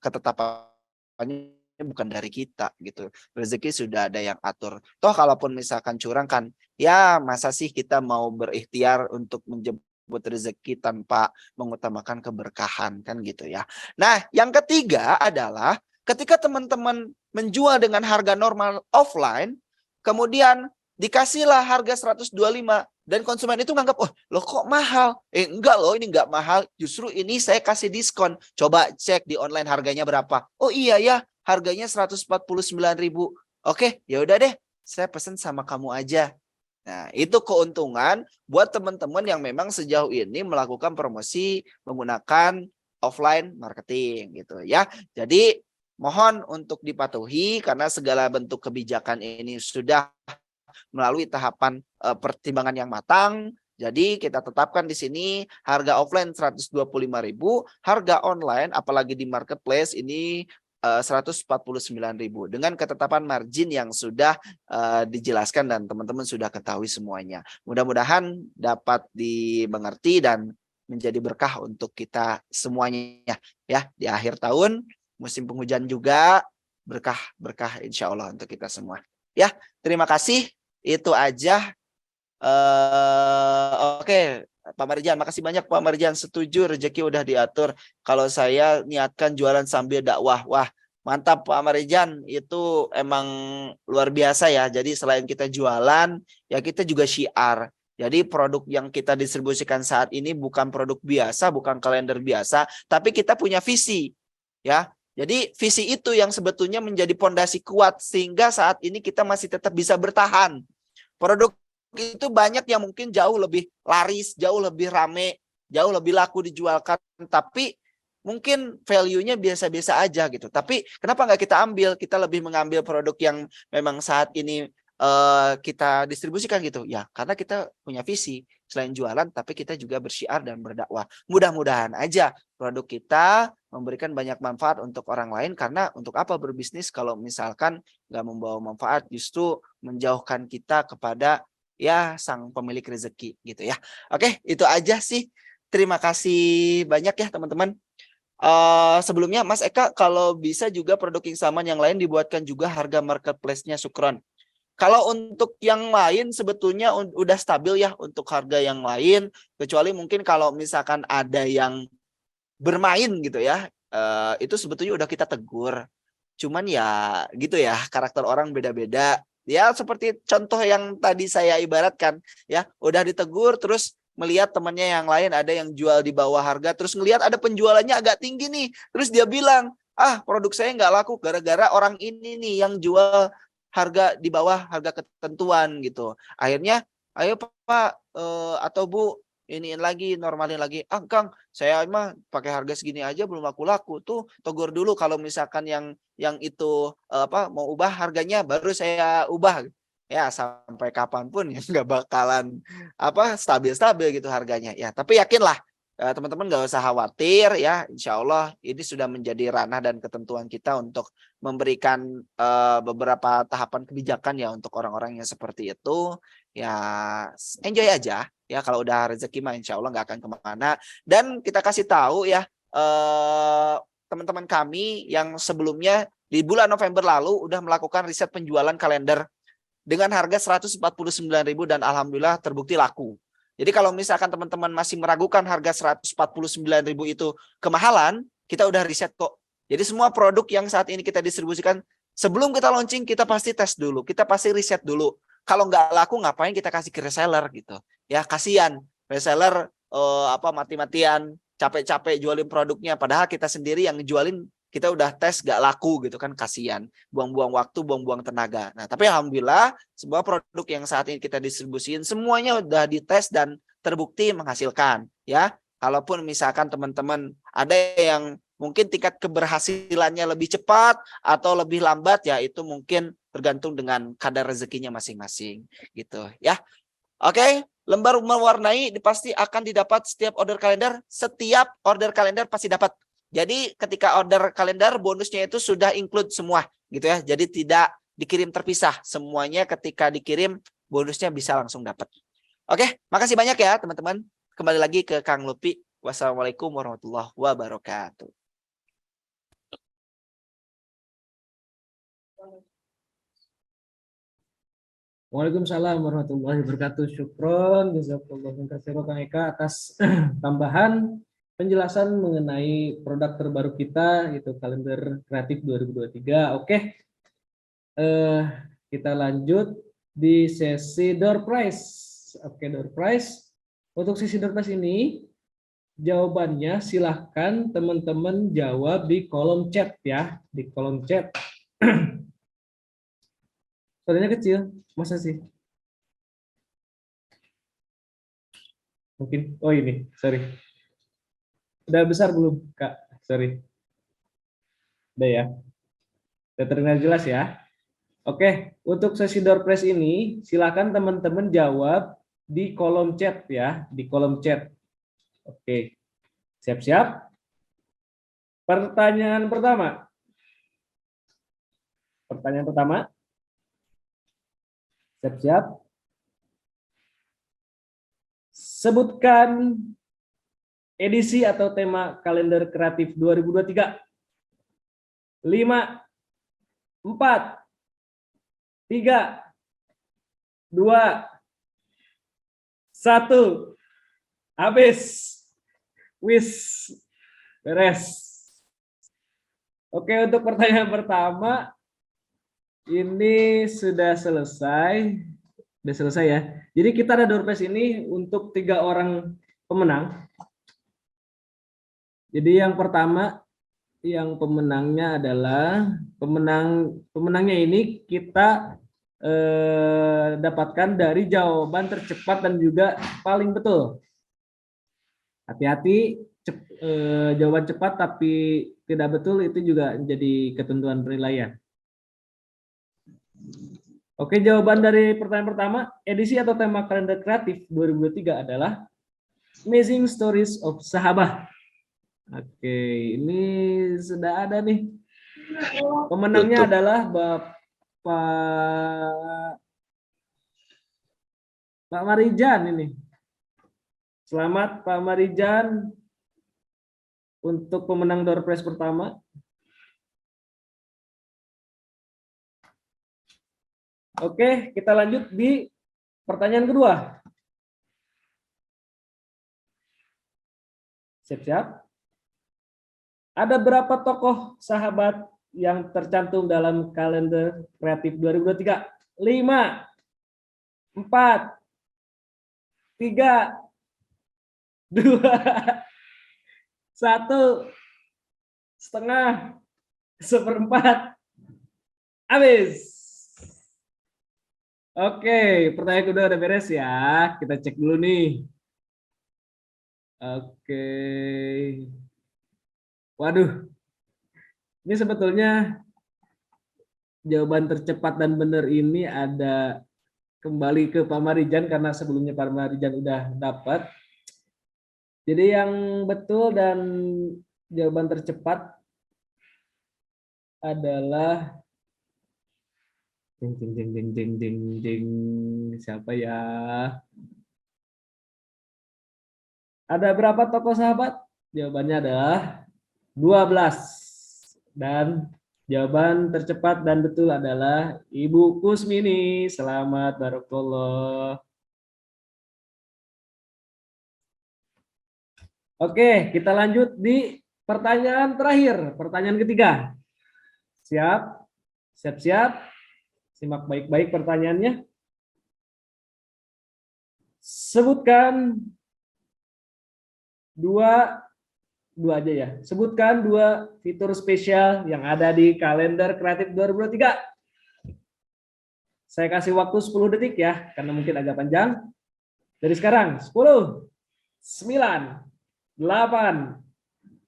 ketetapannya bukan dari kita gitu. Rezeki sudah ada yang atur. Toh kalaupun misalkan curang kan, ya masa sih kita mau berikhtiar untuk menjemput rezeki tanpa mengutamakan keberkahan kan gitu ya. Nah, yang ketiga adalah ketika teman-teman menjual dengan harga normal offline, kemudian dikasihlah harga 125 dan konsumen itu nganggap, oh loh kok mahal? Enggak loh, ini enggak mahal. Justru ini saya kasih diskon. Coba cek di online harganya berapa. Oh iya ya, harganya 149.000. Oke, ya udah deh, saya pesen sama kamu aja. Nah, itu keuntungan buat teman-teman yang memang sejauh ini melakukan promosi menggunakan offline marketing gitu ya. Jadi mohon untuk dipatuhi karena segala bentuk kebijakan ini sudah melalui tahapan pertimbangan yang matang. Jadi kita tetapkan di sini harga offline 125.000, harga online apalagi di marketplace ini 149.000 dengan ketetapan margin yang sudah dijelaskan dan teman-teman sudah ketahui semuanya. Mudah-mudahan dapat dimengerti dan menjadi berkah untuk kita semuanya ya di akhir tahun, musim penghujan juga berkah insya Allah untuk kita semua. Ya, terima kasih. Itu aja. Oke, Pak Marjan, makasih banyak Pak Marjan, setuju rezeki udah diatur. Kalau saya niatkan jualan sambil dakwah, wah mantap Pak Marjan, itu emang luar biasa ya. Jadi selain kita jualan, ya kita juga syiar. Jadi produk yang kita distribusikan saat ini bukan produk biasa, bukan kalender biasa, tapi kita punya visi, ya. Jadi visi itu yang sebetulnya menjadi pondasi kuat sehingga saat ini kita masih tetap bisa bertahan. Produk itu banyak yang mungkin jauh lebih laris, jauh lebih rame, jauh lebih laku dijualkan, tapi mungkin value-nya biasa-biasa aja gitu. Tapi kenapa nggak kita ambil? Kita lebih mengambil produk yang memang saat ini kita distribusikan gitu. Ya, karena kita punya visi selain jualan, tapi kita juga bersyiar dan berdakwah. Mudah-mudahan aja produk kita memberikan banyak manfaat untuk orang lain, karena untuk apa berbisnis kalau misalkan nggak membawa manfaat, justru menjauhkan kita kepada ya sang pemilik rezeki gitu ya. Oke, itu aja sih. Terima kasih banyak ya teman-teman. Sebelumnya Mas Eka, kalau bisa juga produk Kingsalman yang lain dibuatkan juga harga marketplace-nya, syukron. Kalau untuk yang lain sebetulnya udah stabil ya untuk harga yang lain, kecuali mungkin kalau misalkan ada yang bermain gitu ya, itu sebetulnya udah kita tegur. Cuman ya gitu ya, karakter orang beda-beda. Ya seperti contoh yang tadi saya ibaratkan ya, udah ditegur terus melihat temannya yang lain ada yang jual di bawah harga, terus ngelihat ada penjualannya agak tinggi nih, terus dia bilang, ah produk saya nggak laku gara-gara orang ini nih yang jual harga di bawah harga ketentuan gitu. Akhirnya, ayo Pak atau Bu, iniin lagi, normalin lagi. Ah Kang, saya mah pakai harga segini aja belum laku-laku. Tuh tegur dulu kalau misalkan yang itu mau ubah harganya baru saya ubah. Ya sampai kapanpun ya nggak bakalan stabil-stabil gitu harganya. Ya tapi yakinlah teman-teman nggak usah khawatir ya. Insya Allah ini sudah menjadi ranah dan ketentuan kita untuk memberikan beberapa tahapan kebijakan ya untuk orang-orang yang seperti itu. Ya enjoy aja ya, kalau udah rezeki mah insya Allah nggak akan kemana. Dan kita kasih tahu ya teman-teman kami yang sebelumnya di bulan November lalu udah melakukan riset penjualan kalender dengan harga 149.000 dan alhamdulillah terbukti laku. Jadi kalau misalkan teman-teman masih meragukan harga 149.000 itu kemahalan, kita udah riset kok. Jadi semua produk yang saat ini kita distribusikan, sebelum kita launching kita pasti tes dulu, kita pasti riset dulu. Kalau nggak laku ngapain kita kasih ke reseller gitu. Ya kasihan reseller mati-matian capek-capek jualin produknya, padahal kita sendiri yang ngejualin kita udah tes gak laku gitu kan, kasihan, buang-buang waktu, buang-buang tenaga. Nah tapi alhamdulillah sebuah produk yang saat ini kita distribusiin semuanya udah dites dan terbukti menghasilkan ya. Kalaupun misalkan teman-teman ada yang mungkin tingkat keberhasilannya lebih cepat atau lebih lambat, ya itu mungkin tergantung dengan kadar rezekinya masing-masing gitu ya. Oke, lembar mewarnai pasti akan didapat setiap order kalender. Setiap order kalender pasti dapat. Jadi ketika order kalender bonusnya itu sudah include semua gitu ya. Jadi tidak dikirim terpisah. Semuanya ketika dikirim bonusnya bisa langsung dapat. Oke, makasih banyak ya teman-teman. Kembali lagi ke Kang Lupi. Wassalamualaikum warahmatullahi wabarakatuh. Waalaikumsalam warahmatullahi wabarakatuh. Syukron, jazakallahu khairan Kang Eka atas tambahan penjelasan mengenai produk terbaru kita, yaitu kalender kreatif 2023. Oke, kita lanjut di sesi door prize. Oke, door prize. Untuk sesi door prize ini, jawabannya silahkan teman-teman jawab di kolom chat ya, di kolom chat. Suaranya kecil, masa sih? Mungkin, oh ini, sorry. Udah besar belum, Kak? Sorry. Udah ya? Udah terdengar jelas ya? Oke, untuk sesi door prize ini, silakan teman-teman jawab di kolom chat ya, di kolom chat. Oke, siap-siap. Pertanyaan pertama. Pertanyaan pertama. Siap-siap. Sebutkan edisi atau tema kalender kreatif 2023. 5, 4, 3, 2, 1. Habis. Wis. Beres. Oke, untuk pertanyaan pertama ini sudah selesai. Sudah selesai ya. Jadi kita ada door prize ini untuk 3 orang pemenang. Jadi yang pertama, yang pemenangnya adalah pemenangnya ini kita dapatkan dari jawaban tercepat dan juga paling betul. Hati-hati, jawaban cepat tapi tidak betul itu juga jadi ketentuan penilaian. Oke, jawaban dari pertanyaan pertama, edisi atau tema kalender kreatif 2023 adalah Amazing Stories of Sahabat. Oke, ini sudah ada nih. Pemenangnya adalah Pak Marijan ini. Selamat Pak Marijan untuk pemenang door prize pertama. Oke, kita lanjut di pertanyaan kedua. Siap-siap. Ada berapa tokoh sahabat yang tercantum dalam kalender kreatif 2023? 5, 4, 3, 2, 1, setengah, 1/4, habis. Oke, pertanyaan kedua udah beres ya. Kita cek dulu nih. Oke. Waduh, ini sebetulnya jawaban tercepat dan benar ini ada kembali ke Pak Marijan karena sebelumnya Pak Marijan udah dapat. Jadi yang betul dan jawaban tercepat adalah siapa ya? Ada berapa tokoh sahabat? Jawabannya adalah 12. Dan jawaban tercepat dan betul adalah Ibu Kusmini. Selamat barakallah. Oke, kita lanjut di pertanyaan terakhir, pertanyaan ketiga. Siap? Siap-siap? Simak baik-baik pertanyaannya. Sebutkan dua aja ya. Sebutkan 2 fitur spesial yang ada di kalender kreatif 2023. Saya kasih waktu 10 detik ya, karena mungkin agak panjang. Dari sekarang, 10, 9, 8,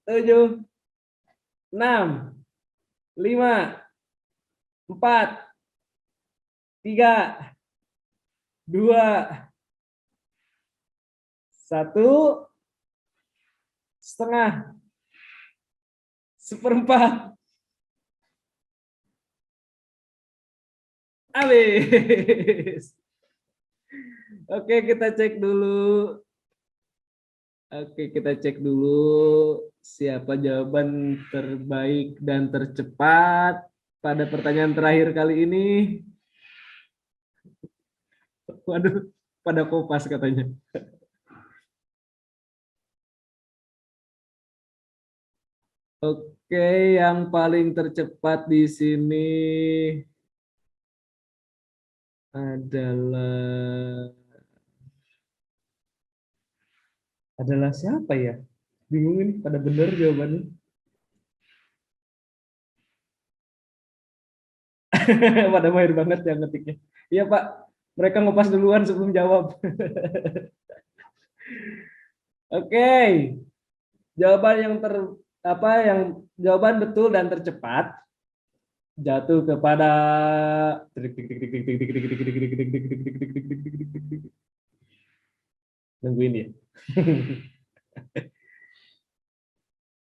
7, 6, 5, 4, 3, 2, 1, setengah, 1/4, habis. Oke, kita cek dulu. Oke, kita cek dulu siapa jawaban terbaik dan tercepat pada pertanyaan terakhir kali ini. Waduh, pada kopas katanya. Oke, yang paling tercepat di sini adalah siapa ya? Bingung ini, pada benar jawabannya. Pada mahir banget yang ngetiknya. Iya Pak, mereka ngopas duluan sebelum jawab. Oke, jawaban jawaban betul dan tercepat jatuh kepada nungguin ya.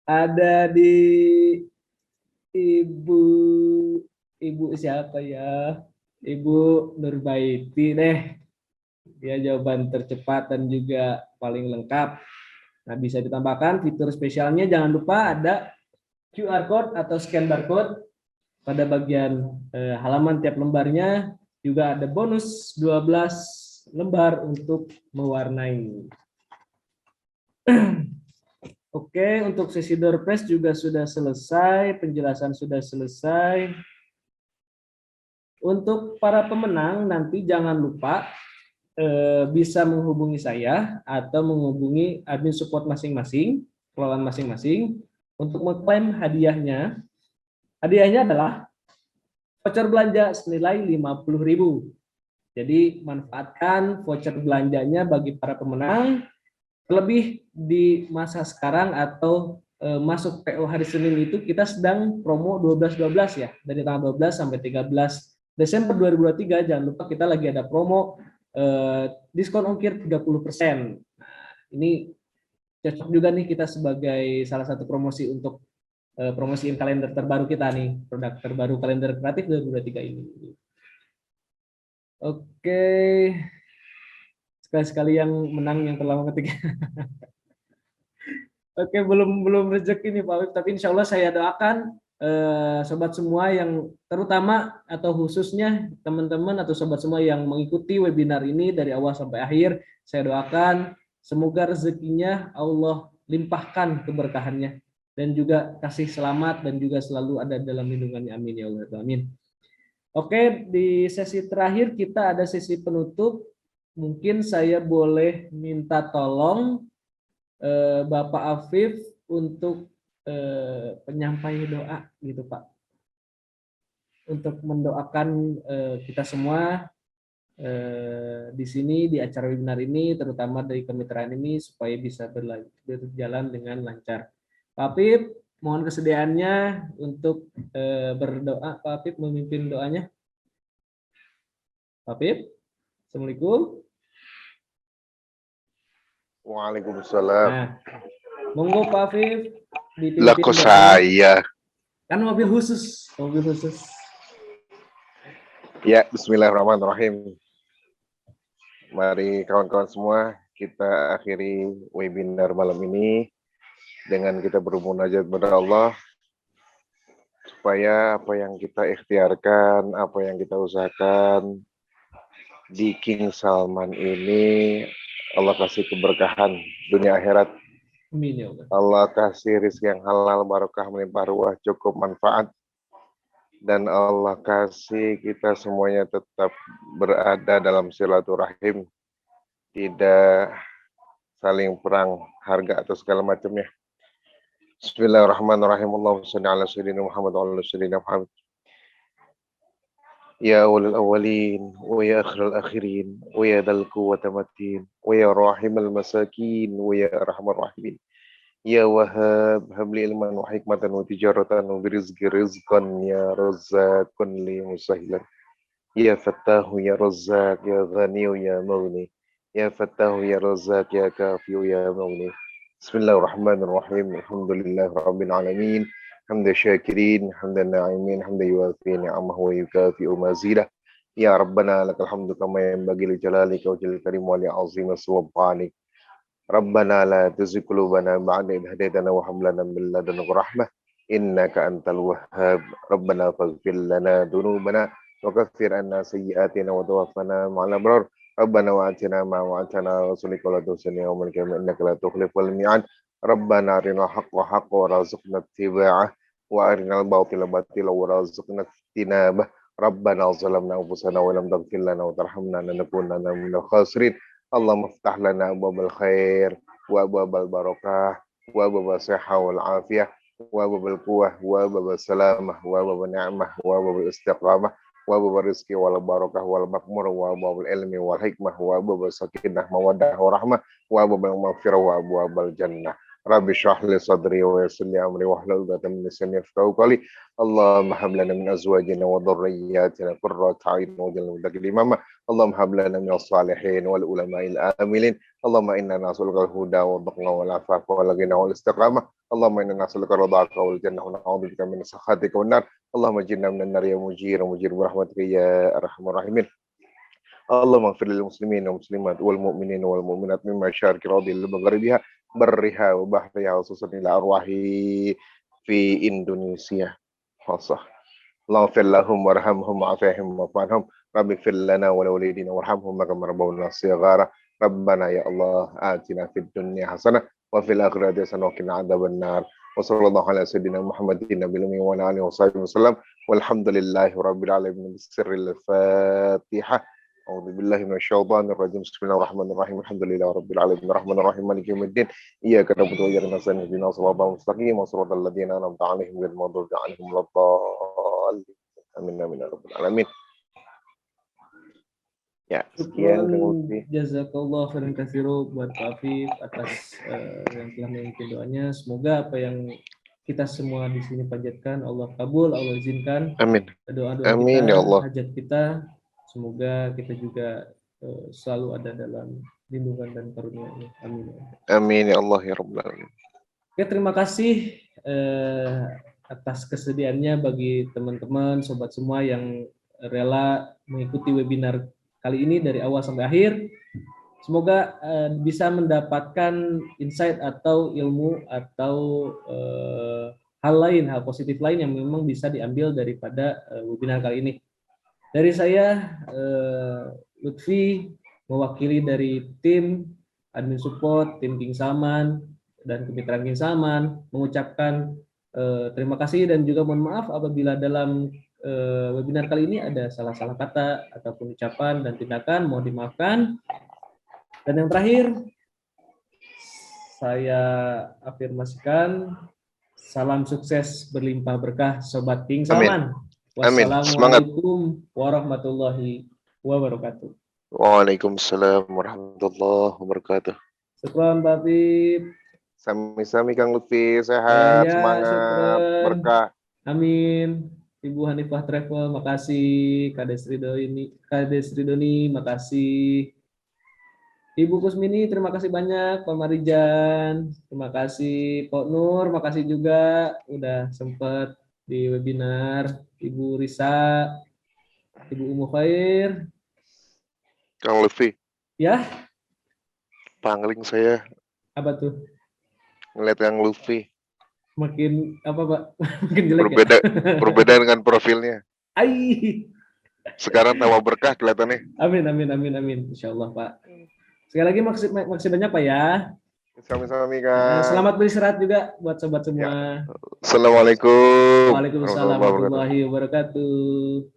Ada di Ibu siapa ya? Ibu Nurbaiti deh. Dia jawaban tercepat dan juga paling lengkap. Nah, bisa ditambahkan fitur spesialnya, jangan lupa ada QR code atau scan barcode pada bagian halaman tiap lembarnya. Juga ada bonus 12 lembar untuk mewarnai. Oke, untuk sesi door prize juga sudah selesai, penjelasan sudah selesai. Untuk para pemenang nanti jangan lupa bisa menghubungi saya atau menghubungi admin support masing-masing, kelolaan masing-masing untuk mengklaim hadiahnya. Hadiahnya adalah voucher belanja senilai 50.000. Jadi manfaatkan voucher belanjanya bagi para pemenang, terlebih di masa sekarang atau masuk PO hari Senin itu kita sedang promo 12-12 ya, dari tanggal 12 sampai 13 Desember 2023. Jangan lupa kita lagi ada promo diskon ongkir 30%. Ini cocok juga nih kita sebagai salah satu promosi untuk promosiin kalender terbaru kita nih, produk terbaru kalender kreatif 2023 ini. Oke, sekali-sekali yang menang yang terlama ketika. Oke, belum rezeki nih Pak Wib, tapi insya Allah saya doakan sobat semua yang terutama atau khususnya teman-teman atau sobat semua yang mengikuti webinar ini dari awal sampai akhir, saya doakan semoga rezekinya Allah limpahkan keberkahannya dan juga kasih selamat dan juga selalu ada dalam lindungannya, amin ya Allah, amin. Oke, di sesi terakhir kita ada sesi penutup. Mungkin saya boleh minta tolong Bapak Afif untuk penyampai doa gitu Pak, untuk mendoakan kita semua di sini di acara webinar ini, terutama dari kemitraan ini supaya bisa berjalan dengan lancar. Pak Afif, mohon kesediaannya untuk berdoa. Pak Afif memimpin doanya. Pak Afif, Assalamualaikum. Waalaikumsalam. Nah, monggo Pak Afif dipimpin Lah kok doanya. saya? Kan mobil khusus, mobil khusus. Ya, bismillahirrahmanirrahim. Mari kawan-kawan semua, kita akhiri webinar malam ini dengan kita bermunajat kepada Allah supaya apa yang kita ikhtiarkan, apa yang kita usahakan di King Salman ini Allah kasih keberkahan dunia akhirat. Amin ya Allah. Allah kasih rezeki yang halal, barokah, melimpah ruah, cukup manfaat. Dan Allah kasih kita semuanya tetap berada dalam silaturahim, tidak saling perang harga atau segala macamnya. Bismillahirrahmanirrahim. Allahumma shalli ala sayyidina Muhammad wa ala sayyidina Muhammad. Ya awalul awwalin wa ya akhirul akhirin wa ya dzal quwwati matin wa ya rahimal masakin wa ya arhamar rahimin. Ya Wahhab, habli ilman wa hikmatan wa tijaratan wa birizqi rizqan ya razzaqun li musahilan. Ya Fattahu ya Razzaq ya Ghaniyu ya Mughni. Ya Fattahu ya Razzaq ya Kafiyu ya Mughni. Bismillahirrahmanirrahim. Alhamdulillahi rabbil alamin. Hamda syakirin, hamda na'imin, hamda yuwafi ni'amahu wa yukafi'u mazidah. Ya Rabbana lakal hamdu kama yanbaghi li jalalika wa jalil karim wa li azimi sultanik. Rabbana la tuzigh qulubana ba'da idh hadaytana wa hab lana min ladunka rahmah innaka antal wahhab. Rabbana faghfir lana dhunubana wa kaffir anna sayyi'atina wa tawaffana ma'al abrar. Rabbana wa atina ma wa'adtana rasulika wa la tukhzina yawmal qiyamah innaka la tukhliful mi'ad. Rabbana arina haqqa haqqa wa rzuqna ittiba'ah wa arina al-batila batila wa rzuqna ijtinabah. Rabbana zalamna anfusana wa lam taghfir lana wa tarhamna lanakunanna minal khasirin. Allahumma ftah lana abwabal khair wa abwabal barakah wa abwabal sihah wal afiyah wa abwabal quwwah wa abwabal salamah wa abwabal ni'mah wa abwabal istiqamah wa abwabal rizqi wal barakah wal makmur wa abwabal ilmi wal hikmah wa abwabal sakinah mawaddah wa rahmah wa abwabal maghfirah wa abwabal jannah. Rabbi shrah li sadri wa yassir li amri wahlul 'uqdatam min lisani yafqahu qawli. Allahumma hab lana min azwajina wa dhurriyyatina qurrata a'yun waj'alna lil muttaqina imama. Allahumma hab lana min as-salihin wal ulama'il amilin. Allahumma inna nas'aluka al-huda wa taqwa wal afafa wal ghina wal istiqamah. Allahumma inna nas'aluka ridhaka wal jannah wa na'udzubika min sakhatika wan nar. Allahumma jinna minan nar ya mujir bi rahmatika ya arhamar rahimin. Allahumma ighfir lil muslimin wal muslimat wal mu'minin wal mu'minat min masyariqil ardi lil maghribiha barriha wa bahriha khususan ila arwahi fi Indonesia. Khasah. Allahumma ighfir lahum warhamhum wa'afihim wa'fu Rabbi ighfir lana wa liwalidina warhamhum kama rabbawna shighara. Rabbana ya Allah atina fid dunya hasanah wa fil akhirati hasanah wa qina adzabannar. Wa sallallahu ala sayyidina Muhammadin nabiyil ummi wa ala alihi wasallam. Walhamdulillahi rabbil alamin. Bisirril Fatihah. A'udzu billahi minasyaitonir rajim. Bismillahirrahmanirrahim. Alhamdulillahi rabbil alamin. Arrahmanirrahim. Maliki yaumiddin. Iyyaka na'budu wa iyyaka nasta'in. Ihdinas siratal mustaqim. Siratal ladzina an'amta 'alaihim ghairil maghdubi 'alaihim waladdallin. Amin amin ya rabbal alamin. Ya, sekian Kang Lutfi. Jazakallah khairan katsiro buat Pak Afif atas yang telah mengikuti doanya. Semoga apa yang kita semua di sini panjatkan Allah kabul, Allah izinkan Amin. doa-doa Amin kita, ya Allah. hajat kita. Semoga kita juga selalu ada dalam lindungan dan karunia-Nya. Amin. Amin ya Allah ya rabbal alamin. Oke, terima kasih atas kesediaannya bagi teman-teman, sobat semua yang rela mengikuti webinar kali ini dari awal sampai akhir. Semoga bisa mendapatkan insight atau ilmu atau hal lain, hal positif lain yang memang bisa diambil daripada webinar kali ini. Dari saya, Lutfi, mewakili dari tim admin support, tim King Salman, dan kemitraan King Salman, mengucapkan terima kasih dan juga mohon maaf apabila dalam webinar kali ini ada salah-salah kata ataupun ucapan dan tindakan, mohon dimaafkan. Dan yang terakhir, saya afirmasikan, salam sukses berlimpah berkah Sobat King Salman. Amin. Semangat. Wassalamualaikum warahmatullahi wabarakatuh. Waalaikumsalam warahmatullahi wabarakatuh. Syukran Pak Afif. Sami-sami Kang Lutfi, sehat, Ya, semangat, syukran. berkah. Amin. Ibu Hanifah Travel, makasih. Kades Ridoni, makasih. Ibu Kusmini, terima kasih banyak. Pak Marijan, terima kasih. Pak Nur, makasih juga udah sempat di webinar. Ibu Risa, Ibu Umu Khair. Kang Lutfi, Ya, pangling saya apa tuh? ngeliat Kang Lutfi. Makin apa Pak? Makin jelek Berbeda dengan profilnya. Ai. Sekarang tambah berkah kelihatannya. Amin. Insyaallah Pak. Sekali lagi makasih banyak Pak ya. Sami-sami Kang. Selamat beristirahat juga buat sobat semua. Assalamualaikum. Waalaikumsalam warahmatullahi wabarakatuh.